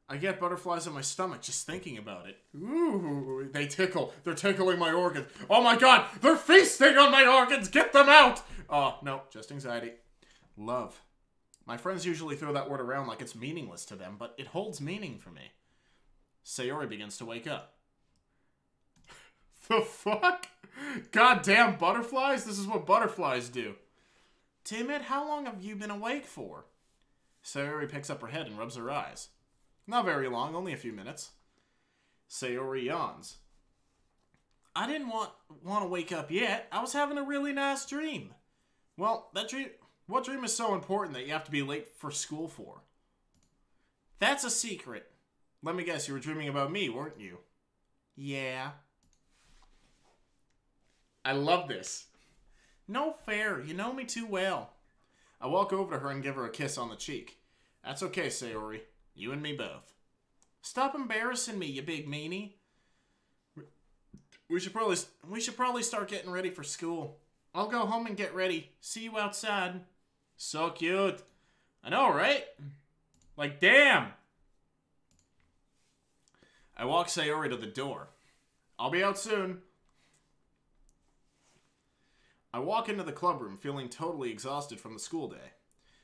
I get butterflies in my stomach just thinking about it. Ooh, they tickle. They're tickling my organs. Oh my god, they're feasting on my organs! Get them out! Oh, no, just anxiety. Love. My friends usually throw that word around like it's meaningless to them, but it holds meaning for me. Sayori begins to wake up. The fuck? Goddamn butterflies? This is what butterflies do. Timid, how long have you been awake for? Sayori picks up her head and rubs her eyes. Not very long, only a few minutes. Sayori yawns. I didn't want to wake up yet. I was having a really nice dream. Well, what dream is so important that you have to be late for school for? That's a secret. Let me guess, you were dreaming about me, weren't you? Yeah. I love this. No fair, you know me too well. I walk over to her and give her a kiss on the cheek. That's okay, Sayori. You and me both. Stop embarrassing me, you big meanie. We should probably start getting ready for school. I'll go home and get ready. See you outside. So cute. I know, right? Like, damn. I walk Sayori to the door. I'll be out soon. I walk into the club room feeling totally exhausted from the school day.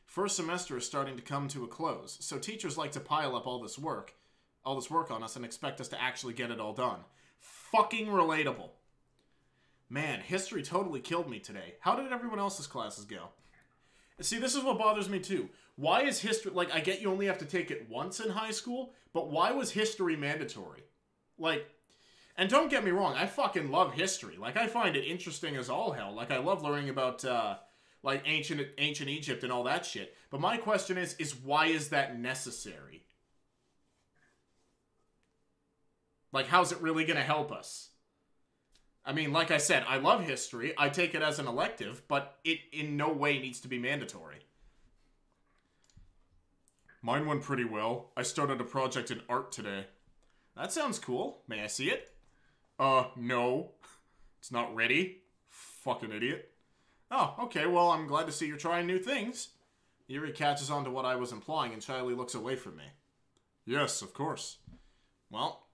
First semester is starting to come to a close, so teachers like to pile up all this work on us and expect us to actually get it all done. Fucking relatable. Man, history totally killed me today. How did everyone else's classes go? See, this is what bothers me too. Why is history... Like, I get you only have to take it once in high school, but why was history mandatory? Like, and don't get me wrong, I fucking love history. Like, I find it interesting as all hell. Like, I love learning about, like, ancient Egypt and all that shit. But my question is why is that necessary? Like, how's it really gonna help us? I mean, like I said, I love history. I take it as an elective, but it in no way needs to be mandatory. Mine went pretty well. I started a project in art today. That sounds cool. May I see it? No. It's not ready. Fucking idiot. Oh, okay, well, I'm glad to see you're trying new things. Yuri catches on to what I was implying and shyly looks away from me. Yes, of course. Well,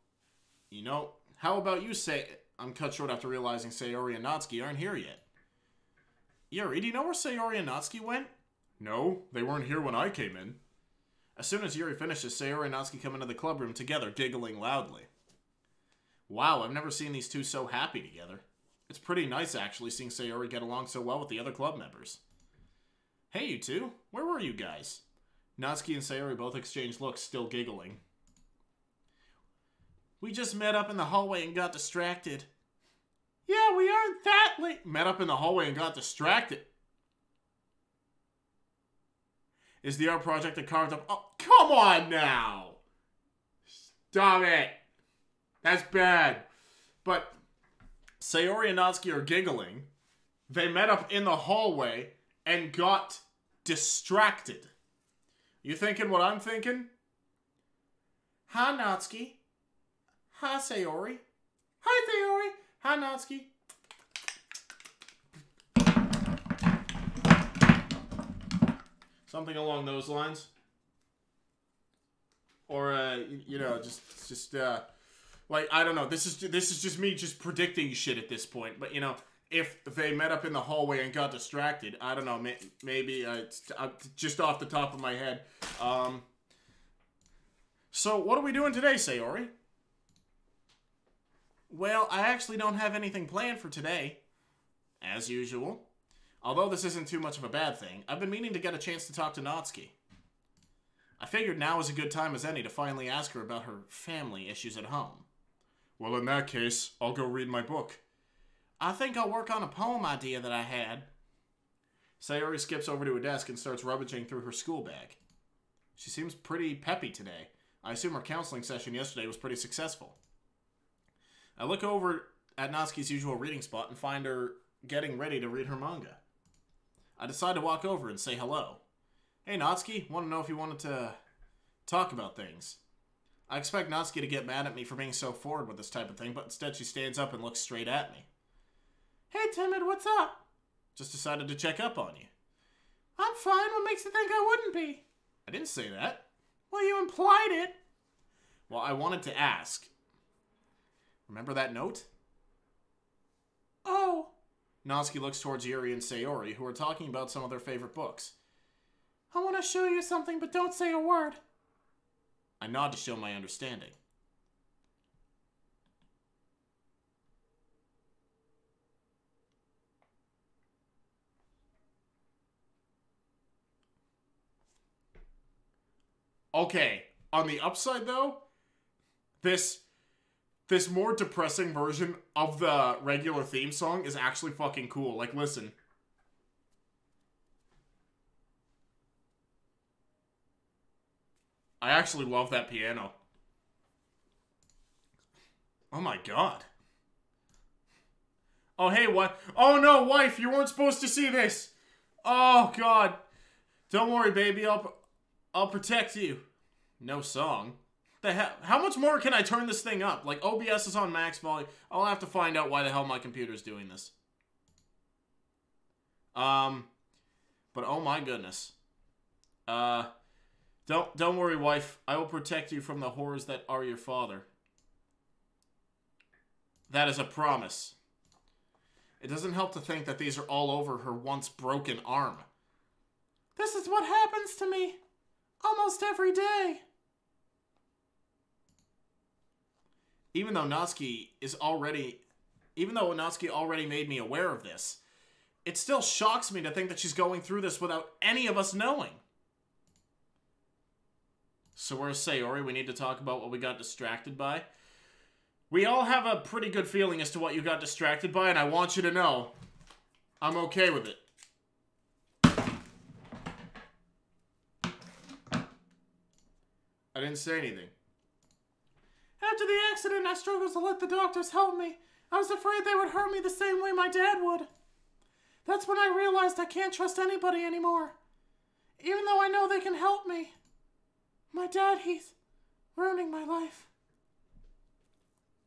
you know, how about you say... I'm cut short after realizing Sayori and Natsuki aren't here yet. Yuri, do you know where Sayori and Natsuki went? No, they weren't here when I came in. As soon as Yuri finishes, Sayori and Natsuki come into the club room together, giggling loudly. Wow, I've never seen these two so happy together. It's pretty nice, actually, seeing Sayori get along so well with the other club members. Hey, you two. Where were you guys? Natsuki and Sayori both exchange looks, still giggling. We just met up in the hallway and got distracted. Yeah, we aren't that late. Met up in the hallway and got distracted. Is the art project that carved up... Oh, come on now! Stop it! That's bad. But Sayori and Natsuki are giggling. They met up in the hallway and got distracted. You thinking what I'm thinking? Hi, Natsuki. Hi, Sayori. Hi, Sayori. Hi, Natsuki. Something along those lines. Or, you know, just like, I don't know. This is just me just predicting shit at this point. But, you know, if they met up in the hallway and got distracted, I don't know. Maybe, just off the top of my head. So, what are we doing today, Sayori? Well, I actually don't have anything planned for today. As usual. Although this isn't too much of a bad thing, I've been meaning to get a chance to talk to Natsuki. I figured now is a good time as any to finally ask her about her family issues at home. Well, in that case, I'll go read my book. I think I'll work on a poem idea that I had. Sayori skips over to a desk and starts rummaging through her school bag. She seems pretty peppy today. I assume her counseling session yesterday was pretty successful. I look over at Natsuki's usual reading spot and find her getting ready to read her manga. I decide to walk over and say hello. Hey Natsuki, want to know if you wanted to talk about things. I expect Natsuki to get mad at me for being so forward with this type of thing, but instead she stands up and looks straight at me. Hey Timid, what's up? Just decided to check up on you. I'm fine, what makes you think I wouldn't be? I didn't say that. Well, you implied it. Well, I wanted to ask. Remember that note? Oh. Natsuki looks towards Yuri and Sayori, who are talking about some of their favorite books. I want to show you something, but don't say a word. I nod to show my understanding. Okay, on the upside though, this more depressing version of the regular theme song is actually fucking cool. Like, listen. I actually love that piano. Oh my god. Oh, hey, what? Oh no, wife, you weren't supposed to see this. Oh god. Don't worry, baby, I'll protect you. No song. The hell? How much more can I turn this thing up? Like, OBS is on max volume. I'll have to find out why the hell my computer's doing this. But oh my goodness. Don't worry, wife. I will protect you from the horrors that are your father. That is a promise. It doesn't help to think that these are all over her once broken arm. This is what happens to me almost every day. Even though Natsuki already made me aware of this, it still shocks me to think that she's going through this without any of us knowing. So where's Sayori? We need to talk about what we got distracted by. We all have a pretty good feeling as to what you got distracted by, and I want you to know, I'm okay with it. I didn't say anything. After the accident, I struggled to let the doctors help me. I was afraid they would hurt me the same way my dad would. That's when I realized I can't trust anybody anymore. Even though I know they can help me. My dad, he's ruining my life.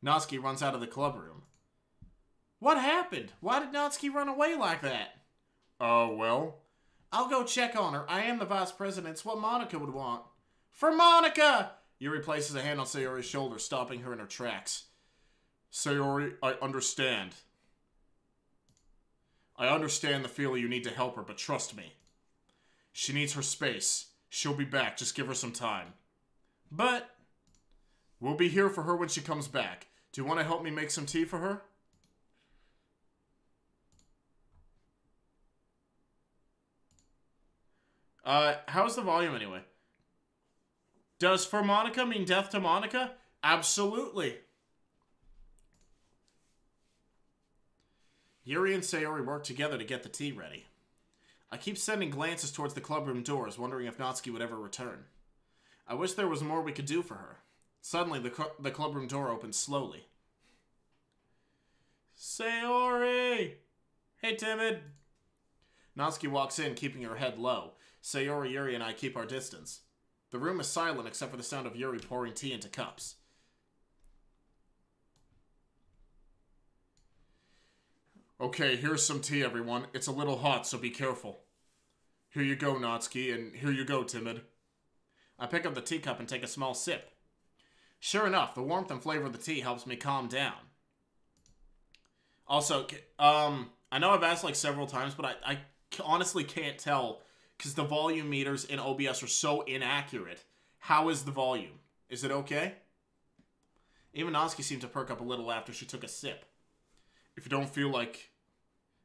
Natsuki runs out of the club room. What happened? Why did Natsuki run away like that? Oh, well. I'll go check on her. I am the vice president. It's what Monika would want. For Monika! Yuri places a hand on Sayori's shoulder, stopping her in her tracks. Sayori, I understand. I understand the feeling you need to help her, but trust me. She needs her space. She'll be back. Just give her some time. But we'll be here for her when she comes back. Do you want to help me make some tea for her? How's the volume anyway? Does for Monika mean death to Monika? Absolutely. Yuri and Sayori work together to get the tea ready. I keep sending glances towards the clubroom doors, wondering if Natsuki would ever return. I wish there was more we could do for her. Suddenly, the clubroom door opens slowly. Sayori! Hey, timid! Natsuki walks in, keeping her head low. Sayori, Yuri, and I keep our distance. The room is silent except for the sound of Yuri pouring tea into cups. Okay, here's some tea, everyone. It's a little hot, so be careful. Here you go, Natsuki, and here you go, Timid. I pick up the teacup and take a small sip. Sure enough, the warmth and flavor of the tea helps me calm down. Also, I know I've asked like several times, but I honestly can't tell because the volume meters in OBS are so inaccurate. How is the volume? Is it okay? Even Natsuki seemed to perk up a little after she took a sip. If you don't feel like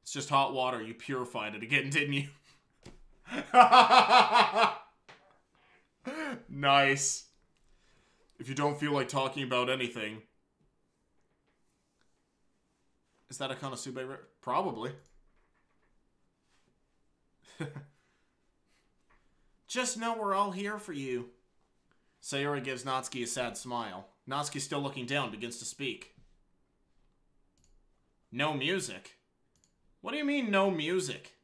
it's just hot water, you purified it again, didn't you? Nice. If you don't feel like talking about anything. Is that a Konosuba? Probably. Just know we're all here for you. Sayori gives Natsuki a sad smile. Natsuki, still looking down, begins to speak. No music? What do you mean, no music?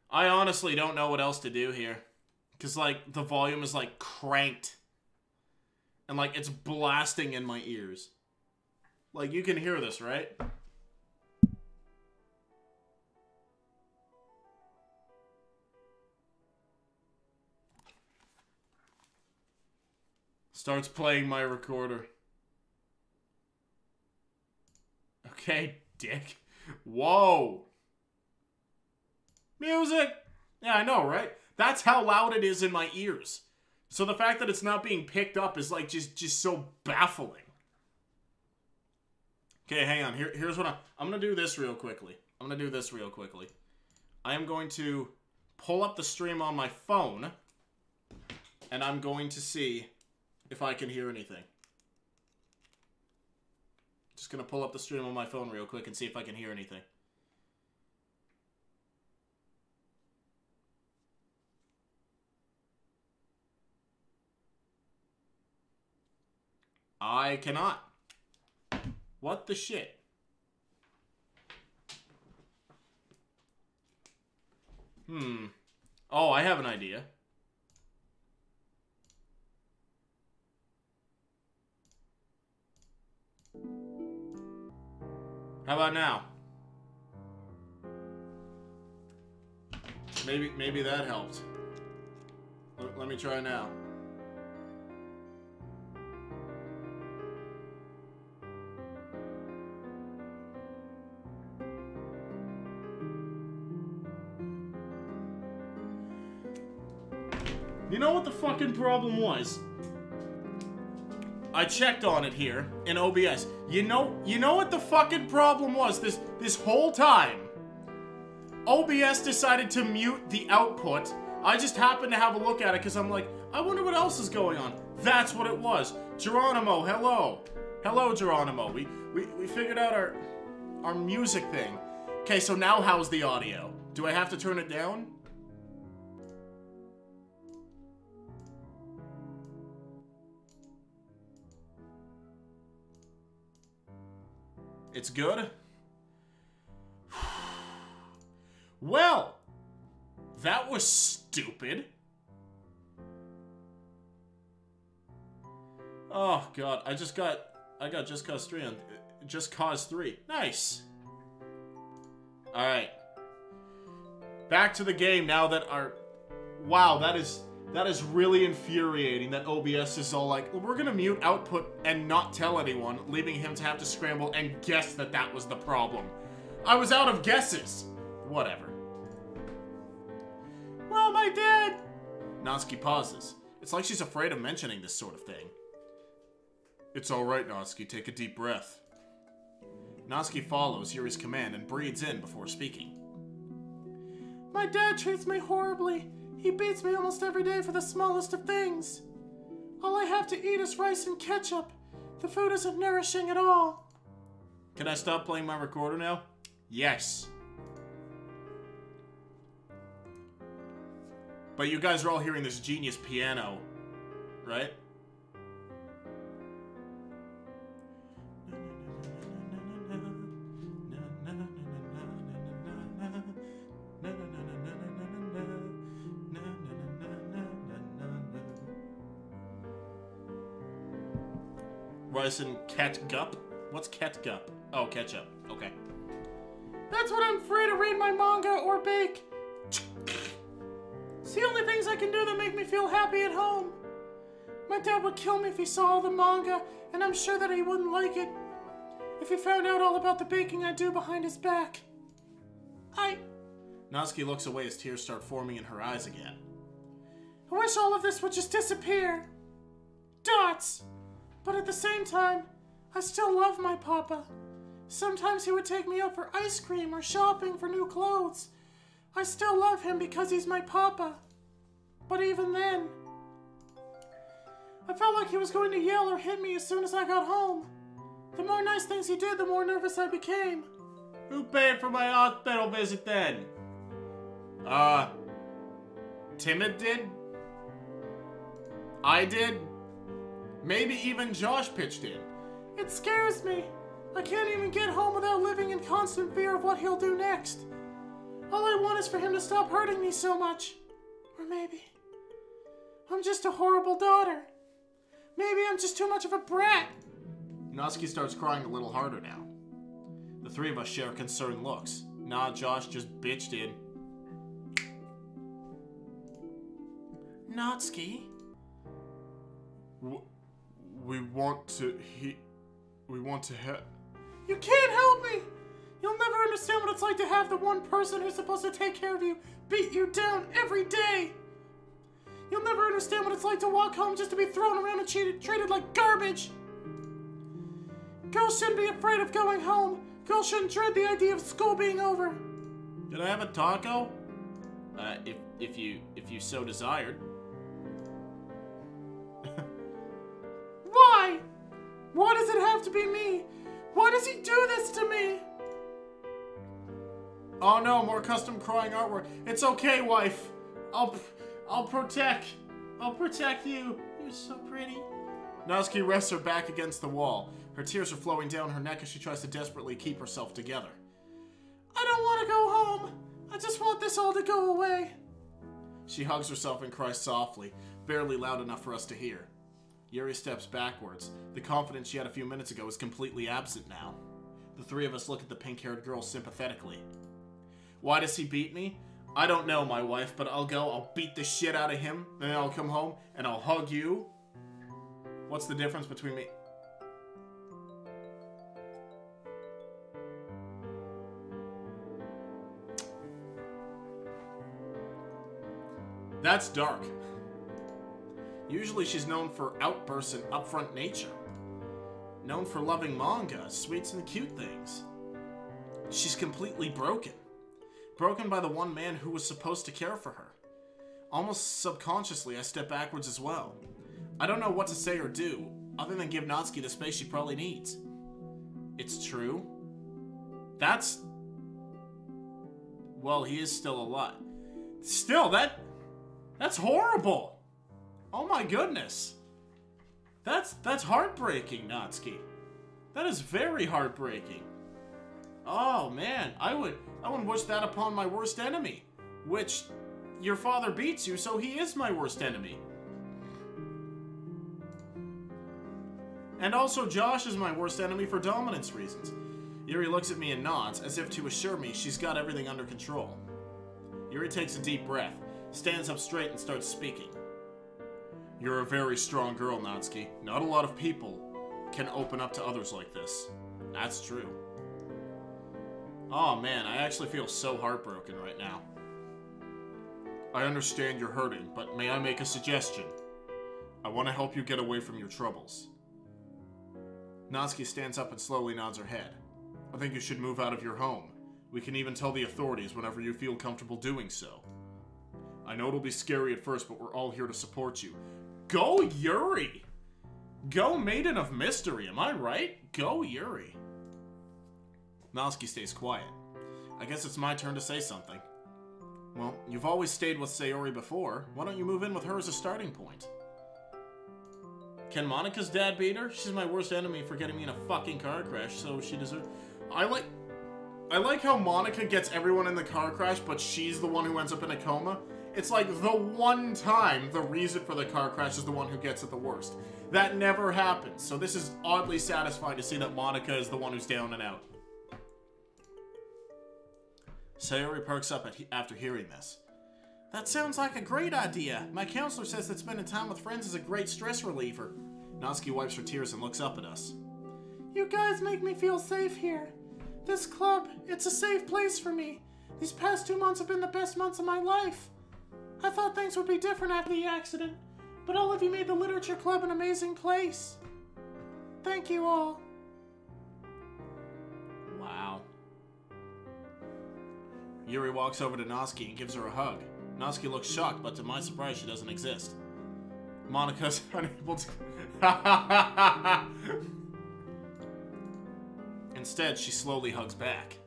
I honestly don't know what else to do here. Because, like, the volume is, like, cranked. And, like, it's blasting in my ears. Like, you can hear this, right? Starts playing my recorder. Okay, dick. Whoa. Music! Yeah, I know, right? That's how loud it is in my ears. So the fact that it's not being picked up is like just so baffling. Okay, hang on. Here's what I'm gonna do this real quickly. I am going to pull up the stream on my phone, and I'm going to see if I can hear anything. Just gonna pull up the stream on my phone real quick and see if I can hear anything. I cannot. What the shit? Oh, I have an idea. How about now? Maybe that helped. Let me try now. You know what the fucking problem was? I checked on it here in OBS. You know what the fucking problem was this whole time? OBS decided to mute the output. I just happened to have a look at it because I'm like, I wonder what else is going on. That's what it was. Geronimo, hello. Hello, Geronimo. We figured out our music thing. Okay, so now how's the audio? Do I have to turn it down? It's good? Well, that was stupid. Oh god, I got Just Cause 3 on Just Cause 3. Nice. Alright. Back to the game now that our... Wow, that is really infuriating that OBS is all like, well, we're gonna mute output and not tell anyone, leaving him to have to scramble and guess that that was the problem. I was out of guesses. Whatever. Well, my dad... Natsuki pauses. It's like she's afraid of mentioning this sort of thing. It's alright, Natsuki. Take a deep breath. Natsuki follows Yuri's command and breathes in before speaking. My dad treats me horribly. He beats me almost every day for the smallest of things. All I have to eat is rice and ketchup. The food isn't nourishing at all. Can I stop playing my recorder now? Yes. But you guys are all hearing this genius piano, right? Rice and ketchup? What's ketchup? Oh, ketchup. Okay. That's what I'm free to read my manga or bake. It's the only things I can do that make me feel happy at home. My dad would kill me if he saw all the manga, and I'm sure that he wouldn't like it if he found out all about the baking I do behind his back. Natsuki looks away as tears start forming in her eyes again. I wish all of this would just disappear. Dots! But at the same time, I still love my papa. Sometimes he would take me out for ice cream or shopping for new clothes. I still love him because he's my papa. But even then, I felt like he was going to yell or hit me as soon as I got home. The more nice things he did, the more nervous I became. Who paid for my hospital visit then? Timid did? I did? Maybe even Josh pitched in. It scares me. I can't even get home without living in constant fear of what he'll do next. All I want is for him to stop hurting me so much. Or maybe I'm just a horrible daughter. Maybe I'm just too much of a brat. Natsuki starts crying a little harder now. The three of us share concerned looks. Nah, Josh just bitched in. Natsuki? We want to help. You can't help me! You'll never understand what it's like to have the one person who's supposed to take care of you beat you down every day. You'll never understand what it's like to walk home just to be thrown around and treated like garbage. Girls shouldn't be afraid of going home. Girls shouldn't dread the idea of school being over. Can I have a taco? If you so desired. Why? Why does it have to be me? Why does he do this to me? Oh no, more custom crying artwork. It's okay, wife. I'll protect you. You're so pretty. Natsuki rests her back against the wall. Her tears are flowing down her neck as she tries to desperately keep herself together. I don't want to go home. I just want this all to go away. She hugs herself and cries softly, barely loud enough for us to hear. Yuri steps backwards. The confidence she had a few minutes ago is completely absent now. The three of us look at the pink-haired girl sympathetically. Why does he beat me? I don't know, my wife, but I'll beat the shit out of him, and then I'll come home, and I'll hug you. What's the difference between me? That's dark. Usually she's known for outbursts and upfront nature. Known for loving manga, sweets and cute things. She's completely broken. Broken by the one man who was supposed to care for her. Almost subconsciously, I step backwards as well. I don't know what to say or do, other than give Natsuki the space she probably needs. It's true. That's... Well, he is still alive. Still, that's horrible! Oh my goodness. That's heartbreaking, Natsuki. That is very heartbreaking. Oh man, I wouldn't wish that upon my worst enemy. Which, your father beats you, so he is my worst enemy. And also Josh is my worst enemy for dominance reasons. Yuri looks at me and nods, as if to assure me she's got everything under control. Yuri takes a deep breath, stands up straight and starts speaking. You're a very strong girl, Natsuki. Not a lot of people can open up to others like this. That's true. Oh man, I actually feel so heartbroken right now. I understand you're hurting, but may I make a suggestion? I want to help you get away from your troubles. Natsuki stands up and slowly nods her head. I think you should move out of your home. We can even tell the authorities whenever you feel comfortable doing so. I know it'll be scary at first, but we're all here to support you. Go Yuri! Go Maiden of Mystery, am I right? Go Yuri. Natsuki stays quiet. I guess it's my turn to say something. Well, you've always stayed with Sayori before. Why don't you move in with her as a starting point? Can Monika's dad beat her? She's my worst enemy for getting me in a fucking car crash, so she deserves... I like how Monika gets everyone in the car crash, but she's the one who ends up in a coma. It's like the one time the reason for the car crash is the one who gets it the worst. That never happens, so this is oddly satisfying to see that Monika is the one who's down and out. Sayori perks up after hearing this. That sounds like a great idea. My counselor says that spending time with friends is a great stress reliever. Natsuki wipes her tears and looks up at us. You guys make me feel safe here. This club, it's a safe place for me. These past 2 months have been the best months of my life. I thought things would be different after the accident, but all of you made the literature club an amazing place. Thank you all. Wow. Yuri walks over to Natsuki and gives her a hug. Natsuki looks shocked, but to my surprise, she doesn't exist. Monika's unable to... Instead, she slowly hugs back.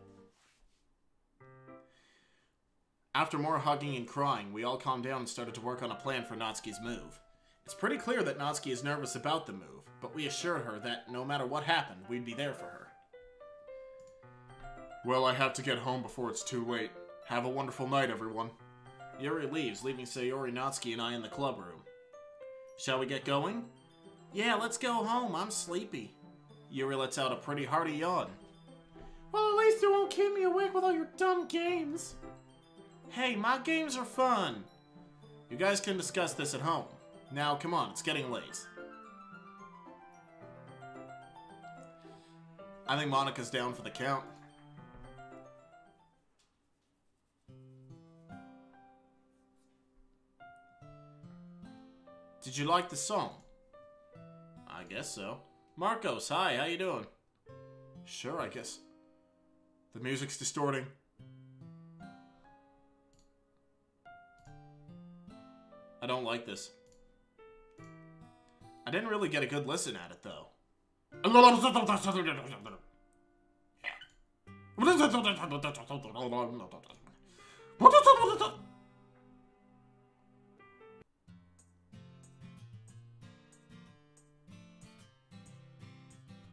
After more hugging and crying, we all calmed down and started to work on a plan for Natsuki's move. It's pretty clear that Natsuki is nervous about the move, but we assured her that no matter what happened, we'd be there for her. Well, I have to get home before it's too late. Have a wonderful night, everyone. Yuri leaves, leaving Sayori, Natsuki, and I in the club room. Shall we get going? Yeah, let's go home. I'm sleepy. Yuri lets out a pretty hearty yawn. Well, at least you won't keep me awake with all your dumb games. Hey, my games are fun. You guys can discuss this at home. Now, come on, it's getting late. I think Monika's down for the count. Did you like the song? I guess so. Marcos, hi, how you doing? Sure, I guess. The music's distorting. I don't like this. I didn't really get a good listen at it, though.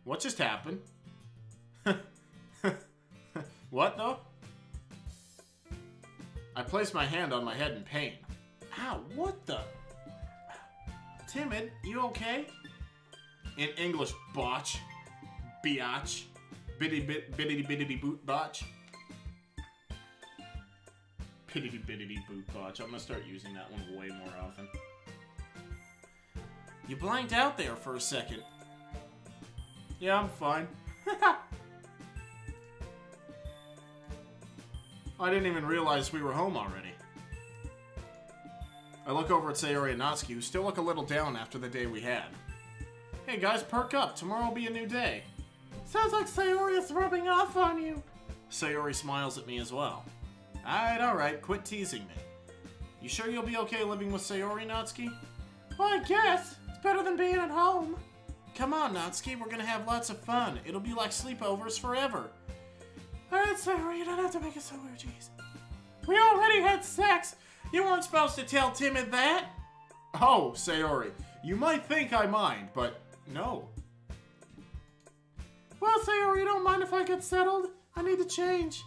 What just happened? What, though? I placed my hand on my head in pain. Ow, what the? Timid, you okay? In English, botch. Biatch. Biddity boot botch. Biddity boot botch. I'm gonna start using that one way more often. You blanked out there for a second. Yeah, I'm fine. I didn't even realize we were home already. I look over at Sayori and Natsuki, who still look a little down after the day we had. Hey guys, perk up. Tomorrow will be a new day. Sounds like Sayori is rubbing off on you. Sayori smiles at me as well. Alright, quit teasing me. You sure you'll be okay living with Sayori, Natsuki? Well, I guess. It's better than being at home. Come on, Natsuki, we're gonna have lots of fun. It'll be like sleepovers forever. Alright, Sayori, you don't have to make it so weird, jeez. We already had sex. You weren't supposed to tell Timid that. Oh, Sayori, you might think I mind, but no. Well, Sayori, you don't mind if I get settled? I need to change.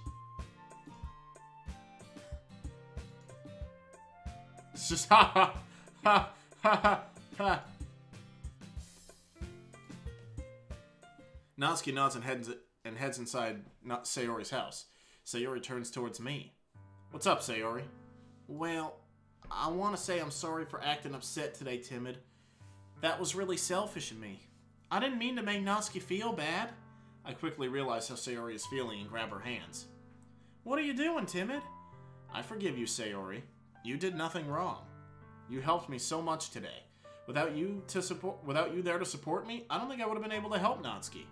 It's just ha ha ha ha ha ha. Natsuki nods and heads inside Sayori's house. Sayori turns towards me. What's up, Sayori? Well, I want to say I'm sorry for acting upset today, Timid. That was really selfish of me. I didn't mean to make Natsuki feel bad. I quickly realize how Sayori is feeling and grab her hands. What are you doing, Timid? I forgive you, Sayori. You did nothing wrong. You helped me so much today. Without you there to support me, I don't think I would have been able to help Natsuki.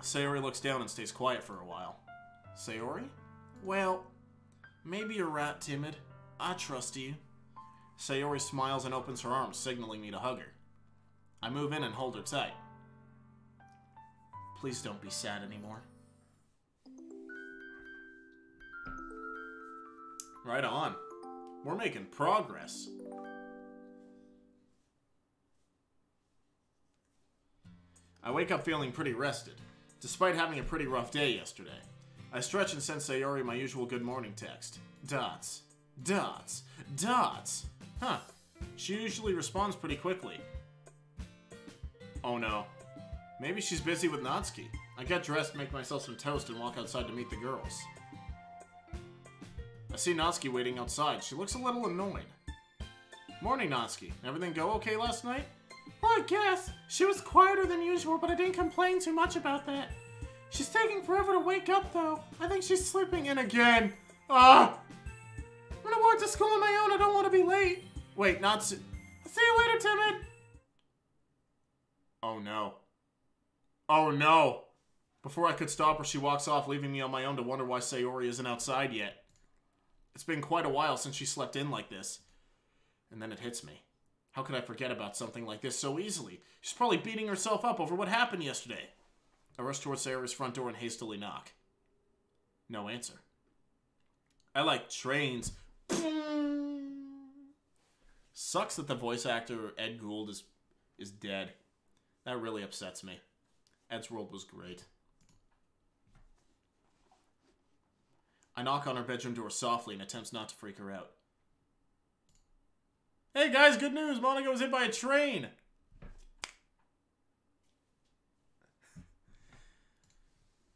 Sayori looks down and stays quiet for a while. Sayori? Well, maybe you're right, Timid. I trust you. Sayori smiles and opens her arms, signaling me to hug her. I move in and hold her tight. Please don't be sad anymore. Right on. We're making progress. I wake up feeling pretty rested, despite having a pretty rough day yesterday. I stretch and send Sayori my usual good morning text. Dots. Dots. Dots. Huh. She usually responds pretty quickly. Oh no. Maybe she's busy with Natsuki. I get dressed, make myself some toast, and walk outside to meet the girls. I see Natsuki waiting outside. She looks a little annoyed. Morning, Natsuki. Everything go okay last night? Well, I guess. She was quieter than usual, but I didn't complain too much about that. She's taking forever to wake up, though. I think she's sleeping in again. Ah! I'm gonna walk to school on my own. I don't want to be late. Wait, Natsu... See you later, Timid. Oh, no. Oh, no. Before I could stop her, she walks off, leaving me on my own to wonder why Sayori isn't outside yet. It's been quite a while since she slept in like this. And then it hits me. How could I forget about something like this so easily? She's probably beating herself up over what happened yesterday. I rush towards Sayori's front door and hastily knock. No answer. I like trains. Sucks that the voice actor Ed Gould is dead. That really upsets me. Ed's World was great. I knock on her bedroom door softly and attempts not to freak her out. Hey guys, good news! Monika was hit by a train!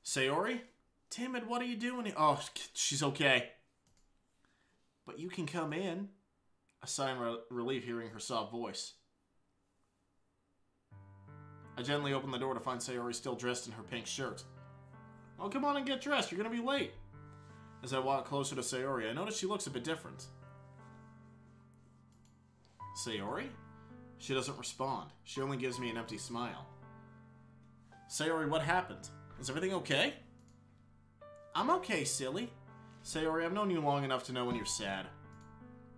Sayori? Timid, what are you doing here? Oh, she's okay. But you can come in. I sigh in relief hearing her soft voice. I gently open the door to find Sayori still dressed in her pink shirt. Oh, come on and get dressed. You're going to be late. As I walk closer to Sayori, I notice she looks a bit different. Sayori? She doesn't respond. She only gives me an empty smile. Sayori, what happened? Is everything okay? I'm okay, silly. Sayori, I've known you long enough to know when you're sad.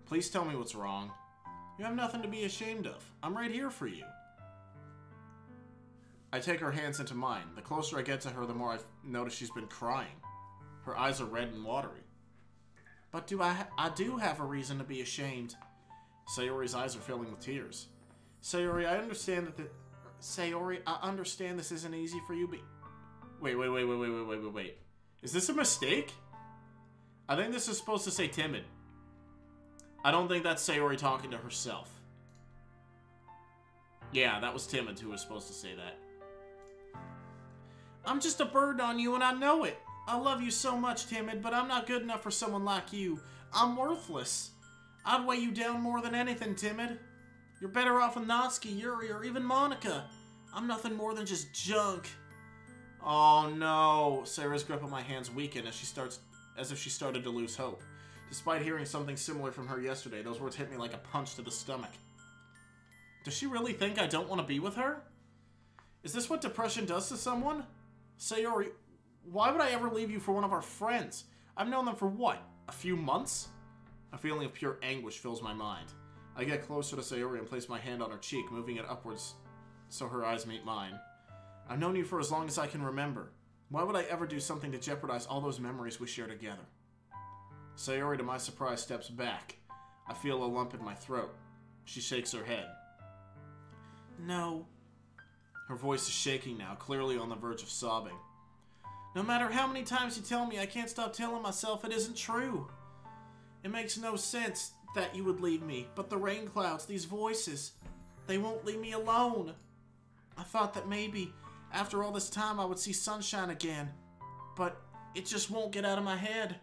Please tell me what's wrong. You have nothing to be ashamed of. I'm right here for you. I take her hands into mine. The closer I get to her, the more I notice she's been crying. Her eyes are red and watery. But I do have a reason to be ashamed. Sayori's eyes are filling with tears. Sayori, I understand that Sayori, I understand this isn't easy for you, but... Wait. Is this a mistake? I think this is supposed to say timid. I don't think that's Sayori talking to herself. Yeah, that was Timid who was supposed to say that. I'm just a burden on you and I know it. I love you so much, Timid, but I'm not good enough for someone like you. I'm worthless. I'd weigh you down more than anything, Timid. You're better off with Natsuki, Yuri, or even Monika. I'm nothing more than just junk. Oh no. Sarah's grip on my hands weakened as if she started to lose hope. Despite hearing something similar from her yesterday, those words hit me like a punch to the stomach. Does she really think I don't want to be with her? Is this what depression does to someone? Sayori, why would I ever leave you for one of our friends? I've known them for what? A few months? A feeling of pure anguish fills my mind. I get closer to Sayori and place my hand on her cheek, moving it upwards so her eyes meet mine. I've known you for as long as I can remember. Why would I ever do something to jeopardize all those memories we share together? Sayori, to my surprise, steps back. I feel a lump in my throat. She shakes her head. No. Her voice is shaking now, clearly on the verge of sobbing. No matter how many times you tell me, I can't stop telling myself it isn't true. It makes no sense that you would leave me, but the rain clouds, these voices, they won't leave me alone. I thought that maybe, after all this time, I would see sunshine again, but it just won't get out of my head.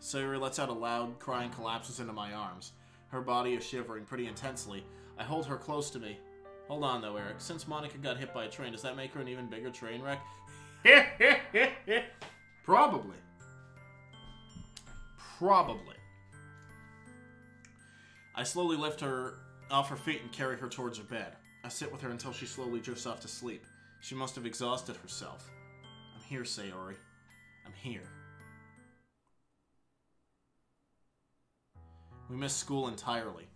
Sayori lets out a loud cry and collapses into my arms. Her body is shivering pretty intensely. I hold her close to me. Hold on though, Eric. Since Monika got hit by a train, does that make her an even bigger train wreck? Probably. Probably. I slowly lift her off her feet and carry her towards her bed. I sit with her until she slowly drifts off to sleep. She must have exhausted herself. I'm here, Sayori. I'm here. We missed school entirely.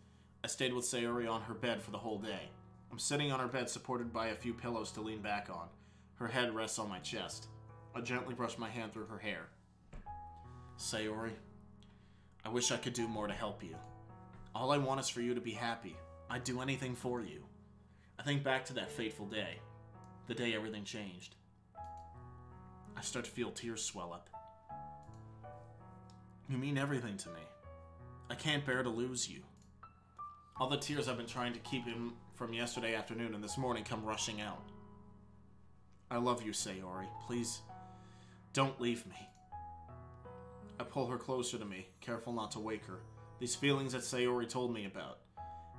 I stayed with Sayori on her bed for the whole day. I'm sitting on her bed supported by a few pillows to lean back on. Her head rests on my chest. I gently brush my hand through her hair. Sayori, I wish I could do more to help you. All I want is for you to be happy. I'd do anything for you. I think back to that fateful day. The day everything changed. I start to feel tears swell up. You mean everything to me. I can't bear to lose you. All the tears I've been trying to keep in from yesterday afternoon and this morning come rushing out. I love you, Sayori. Please, don't leave me. I pull her closer to me, careful not to wake her. These feelings that Sayori told me about.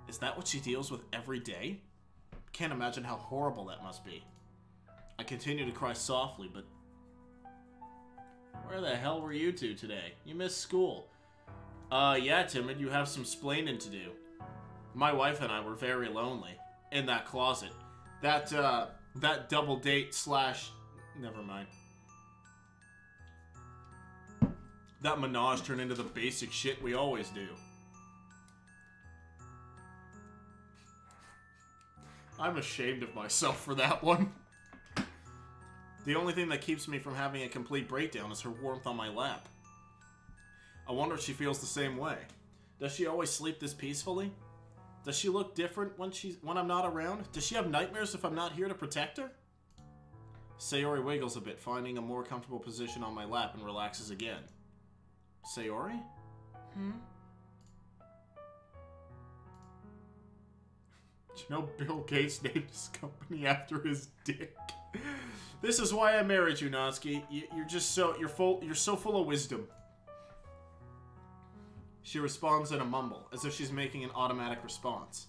Is that what she deals with every day? Can't imagine how horrible that must be. I continue to cry softly, but... Where the hell were you two today? You missed school. Yeah, Timid, you have some splaining to do. My wife and I were very lonely. In that closet. That double date slash... Never mind. That menage turned into the basic shit we always do. I'm ashamed of myself for that one. The only thing that keeps me from having a complete breakdown is her warmth on my lap. I wonder if she feels the same way. Does she always sleep this peacefully? Does she look different when I'm not around? Does she have nightmares if I'm not here to protect her? Sayori wiggles a bit, finding a more comfortable position on my lap, and relaxes again. Sayori? Do you know Bill Gates named his company after his dick? This is why I married you, Natsuki. You're so full of wisdom. She responds in a mumble, as if she's making an automatic response.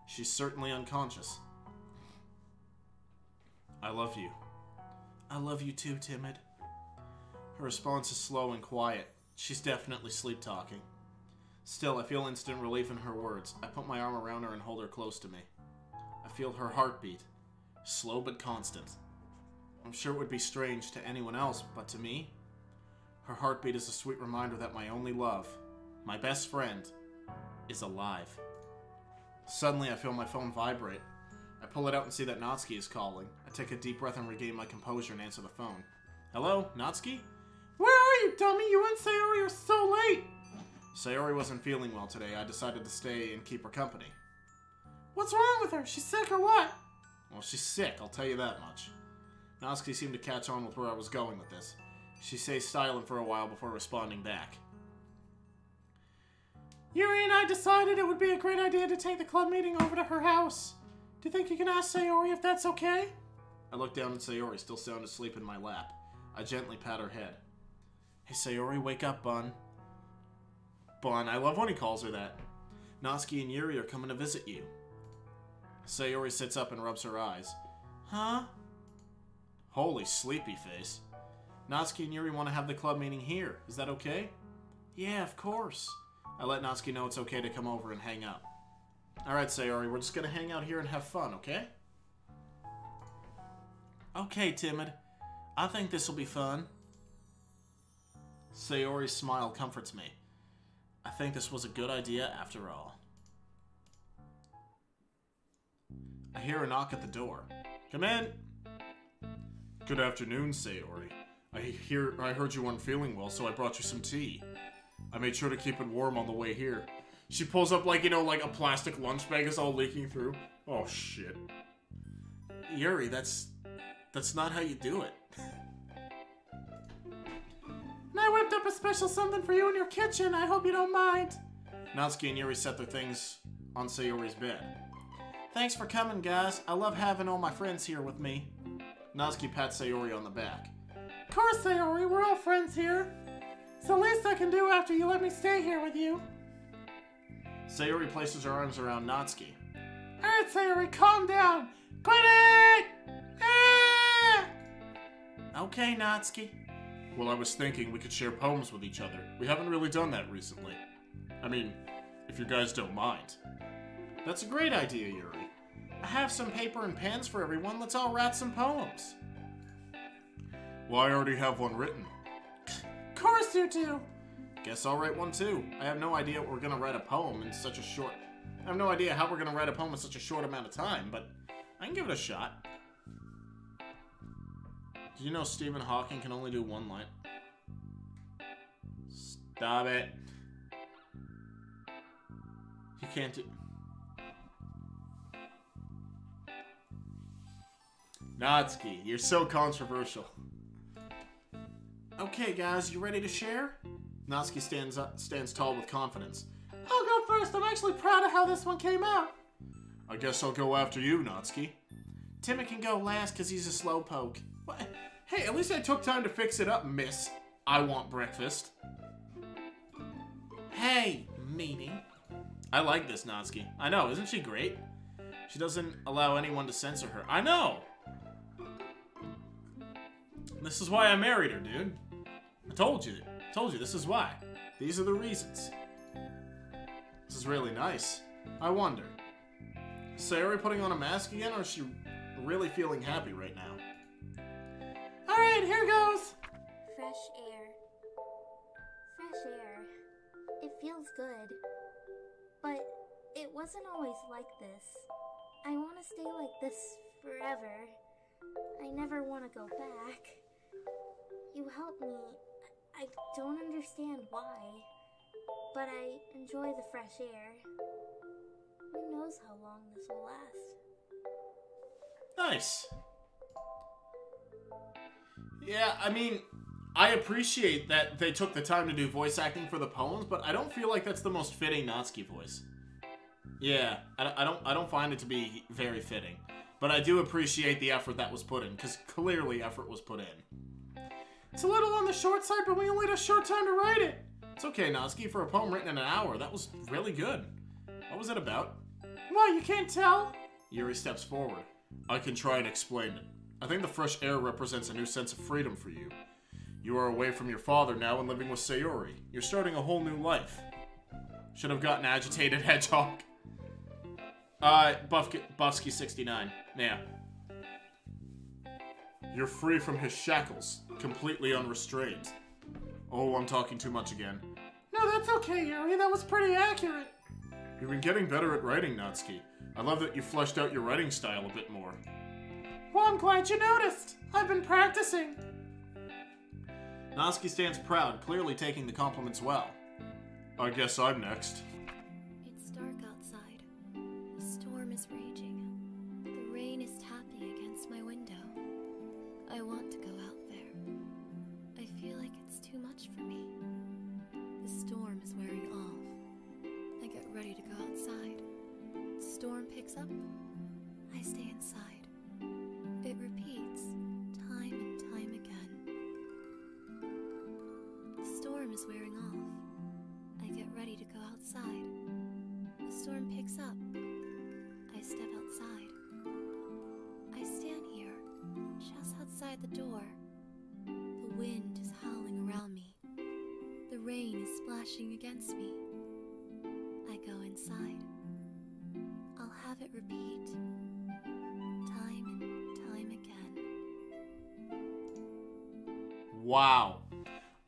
She's certainly unconscious. I love you. I love you too, Timid. Her response is slow and quiet. She's definitely sleep-talking. Still, I feel instant relief in her words. I put my arm around her and hold her close to me. I feel her heartbeat. Slow but constant. I'm sure it would be strange to anyone else, but to me, her heartbeat is a sweet reminder that my only love, my best friend, is alive. Suddenly, I feel my phone vibrate. I pull it out and see that Natsuki is calling. I take a deep breath and regain my composure and answer the phone. Hello, Natsuki? Where are you, dummy? You and Sayori are so late! Sayori wasn't feeling well today. I decided to stay and keep her company. What's wrong with her? She's sick or what? Well, she's sick, I'll tell you that much. Natsuki seemed to catch on with where I was going with this. She stays silent for a while before responding back. Yuri and I decided it would be a great idea to take the club meeting over to her house. Do you think you can ask Sayori if that's okay? I look down at Sayori, still sound asleep in my lap. I gently pat her head. Hey, Sayori, wake up, Bun. Bun, I love when he calls her that. Natsuki and Yuri are coming to visit you. Sayori sits up and rubs her eyes. Huh? Holy sleepy face. Natsuki and Yuri want to have the club meeting here. Is that okay? Yeah, of course. I let Natsuki know it's okay to come over and hang out. Alright, Sayori, we're just gonna hang out here and have fun, okay? Okay, Timid. I think this'll be fun. Sayori's smile comforts me. I think this was a good idea after all. I hear a knock at the door. Come in! Good afternoon, Sayori. I heard you weren't feeling well, so I brought you some tea. I made sure to keep it warm on the way here. She pulls up, like, you know, like a plastic lunch bag is all leaking through. Oh, shit. Yuri, that's not how you do it. And I whipped up a special something for you in your kitchen. I hope you don't mind. Natsuki and Yuri set their things on Sayori's bed. Thanks for coming, guys. I love having all my friends here with me. Natsuki pats Sayori on the back. Of course, Sayori. We're all friends here. It's the least I can do after you let me stay here with you. Sayori places her arms around Natsuki. Alright, Sayori, calm down. Quit it! Ah! Okay, Natsuki. Well, I was thinking we could share poems with each other. We haven't really done that recently. I mean, if you guys don't mind. That's a great idea, Yuri. I have some paper and pens for everyone. Let's all write some poems. Well, I already have one written. Of course you do. Guess I'll write one too. I have no idea what we're gonna write a poem in such a short... I have no idea how we're gonna write a poem in such a short amount of time, but I can give it a shot. Did you know Stephen Hawking can only do one line? Stop it. He can't do... Natsuki, you're so controversial. Okay, guys, you ready to share? Natsuki stands tall with confidence. I'll go first. I'm actually proud of how this one came out. I guess I'll go after you, Natsuki. Timmy can go last because he's a slowpoke. What? Hey, at least I took time to fix it up, miss. I want breakfast. Hey, meanie. I like this Natsuki. I know, isn't she great? She doesn't allow anyone to censor her. I know! This is why I married her, dude. I told you, this is why. These are the reasons. This is really nice. I wonder, is Sayori putting on a mask again, or is she really feeling happy right now? Alright, here goes. Fresh air. Fresh air. It feels good. But it wasn't always like this. I want to stay like this forever. I never want to go back. You helped me. I don't understand why, but I enjoy the fresh air. Who knows how long this will last? Nice. Yeah, I mean, I appreciate that they took the time to do voice acting for the poems, but I don't feel like that's the most fitting Natsuki voice. Yeah, I don't find it to be very fitting. But I do appreciate the effort that was put in, because clearly effort was put in. It's a little on the short side, but we only had a short time to write it. It's okay, Natsuki. For a poem written in an hour, that was really good. What was it about? What, you can't tell? Yuri steps forward. I can try and explain it. I think the fresh air represents a new sense of freedom for you. You are away from your father now and living with Sayori. You're starting a whole new life. Should have gotten agitated, Hedgehog. Buffsky69. Yeah. You're free from his shackles, completely unrestrained. Oh, I'm talking too much again. No, that's okay, Yuri. That was pretty accurate. You've been getting better at writing, Natsuki. I love that you fleshed out your writing style a bit more. Well, I'm glad you noticed. I've been practicing. Natsuki stands proud, clearly taking the compliments well. I guess I'm next. It's dark outside. The storm is raging. The rain is tapping against my window. I want to go out there. I feel like it's too much for me. The storm is wearing off. I get ready to go outside. The storm picks up. I stay inside. It repeats, time and time again. The storm is wearing off. I get ready to go outside. The storm picks up. I step outside. I stand here, just outside the door. The wind is howling around me. The rain is splashing flashing against me. I go inside. I'll have it repeat, time and time again. Wow.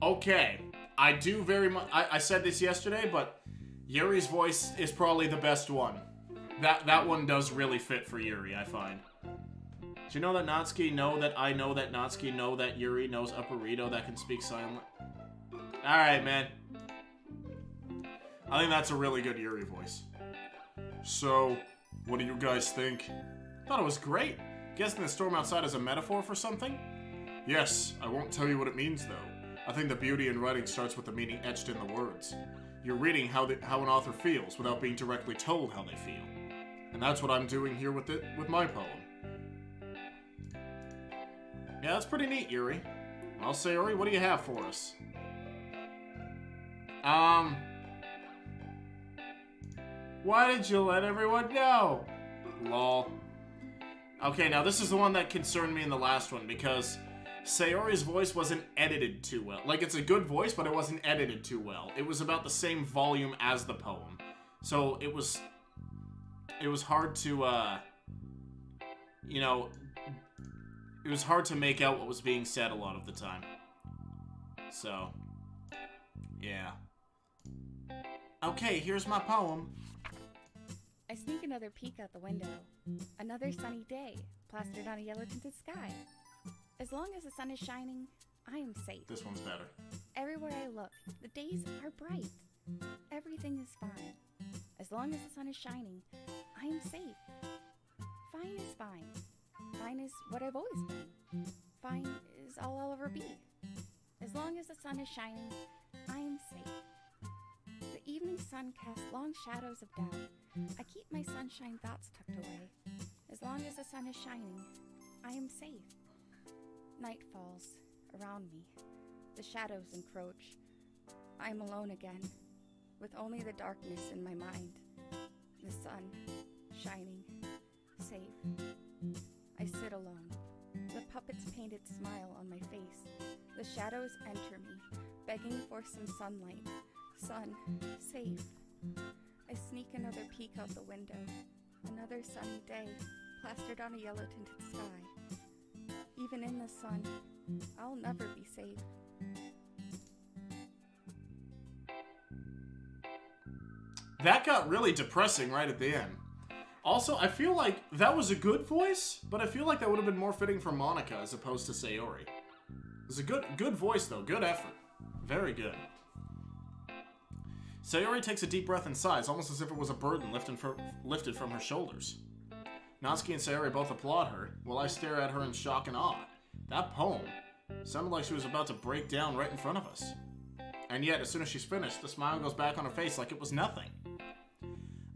Okay. I do very much... I said this yesterday, but Yuri's voice is probably the best one. That one does really fit for Yuri, I find. Do you know that Natsuki know that I know that Natsuki know that Yuri knows a burrito that can speak silent? Alright, man. I think that's a really good Yuri voice. So, what do you guys think? Thought it was great. Guessing the storm outside is a metaphor for something? Yes, I won't tell you what it means though. I think the beauty in writing starts with the meaning etched in the words. You're reading how an author feels without being directly told how they feel. And that's what I'm doing here with my poem. Yeah, that's pretty neat, Yuri. Well, Sayori, what do you have for us? Why did you let everyone know? Lol. Okay, now this is the one that concerned me in the last one, because Sayori's voice wasn't edited too well. Like, it's a good voice, but it wasn't edited too well. It was about the same volume as the poem. So, it was hard to, you know, it was hard to make out what was being said a lot of the time. So, yeah. Okay, here's my poem. I sneak another peek out the window. Another sunny day, plastered on a yellow-tinted sky. As long as the sun is shining, I am safe. This one's better. Everywhere I look, the days are bright. Everything is fine. As long as the sun is shining, I am safe. Fine is fine. Fine is what I've always been. Fine is all I'll ever be. As long as the sun is shining, I am safe. The evening sun casts long shadows of doubt. I keep my sunshine thoughts tucked away. As long as the sun is shining, I am safe. Night falls around me. The shadows encroach. I am alone again, with only the darkness in my mind. The sun shining, safe. I sit alone, the puppet's painted smile on my face. The shadows enter me, begging for some sunlight. Sun, safe. I sneak another peek out the window. Another sunny day, plastered on a yellow-tinted sky. Even in the sun, I'll never be safe. That got really depressing right at the end. Also, I feel like that was a good voice, but I feel like that would have been more fitting for Monika as opposed to Sayori. It was a good voice, though. Good effort. Very good. Sayori takes a deep breath and sighs, almost as if it was a burden lifted from her shoulders. Natsuki and Sayori both applaud her, while I stare at her in shock and awe. That poem sounded like she was about to break down right in front of us. And yet, as soon as she's finished, the smile goes back on her face like it was nothing.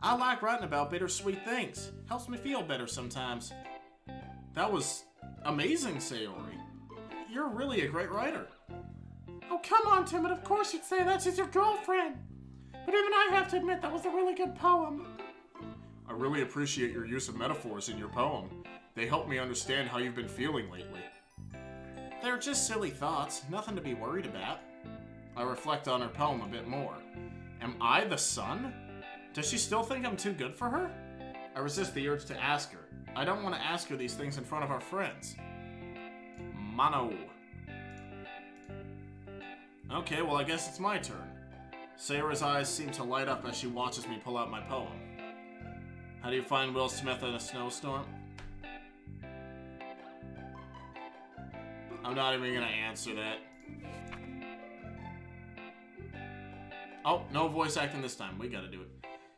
I like writing about bittersweet things. Helps me feel better sometimes. That was amazing, Sayori. You're really a great writer. Oh, come on, Timid. Of course you'd say that. She's your girlfriend. But even I have to admit that was a really good poem. I really appreciate your use of metaphors in your poem. They help me understand how you've been feeling lately. They're just silly thoughts, nothing to be worried about. I reflect on her poem a bit more. Am I the sun? Does she still think I'm too good for her? I resist the urge to ask her. I don't want to ask her these things in front of our friends. Mano. Okay, well I guess it's my turn. Sayori's eyes seem to light up as she watches me pull out my poem. How do you find Will Smith in a snowstorm? I'm not even gonna answer that. Oh, no voice acting this time. We gotta do it.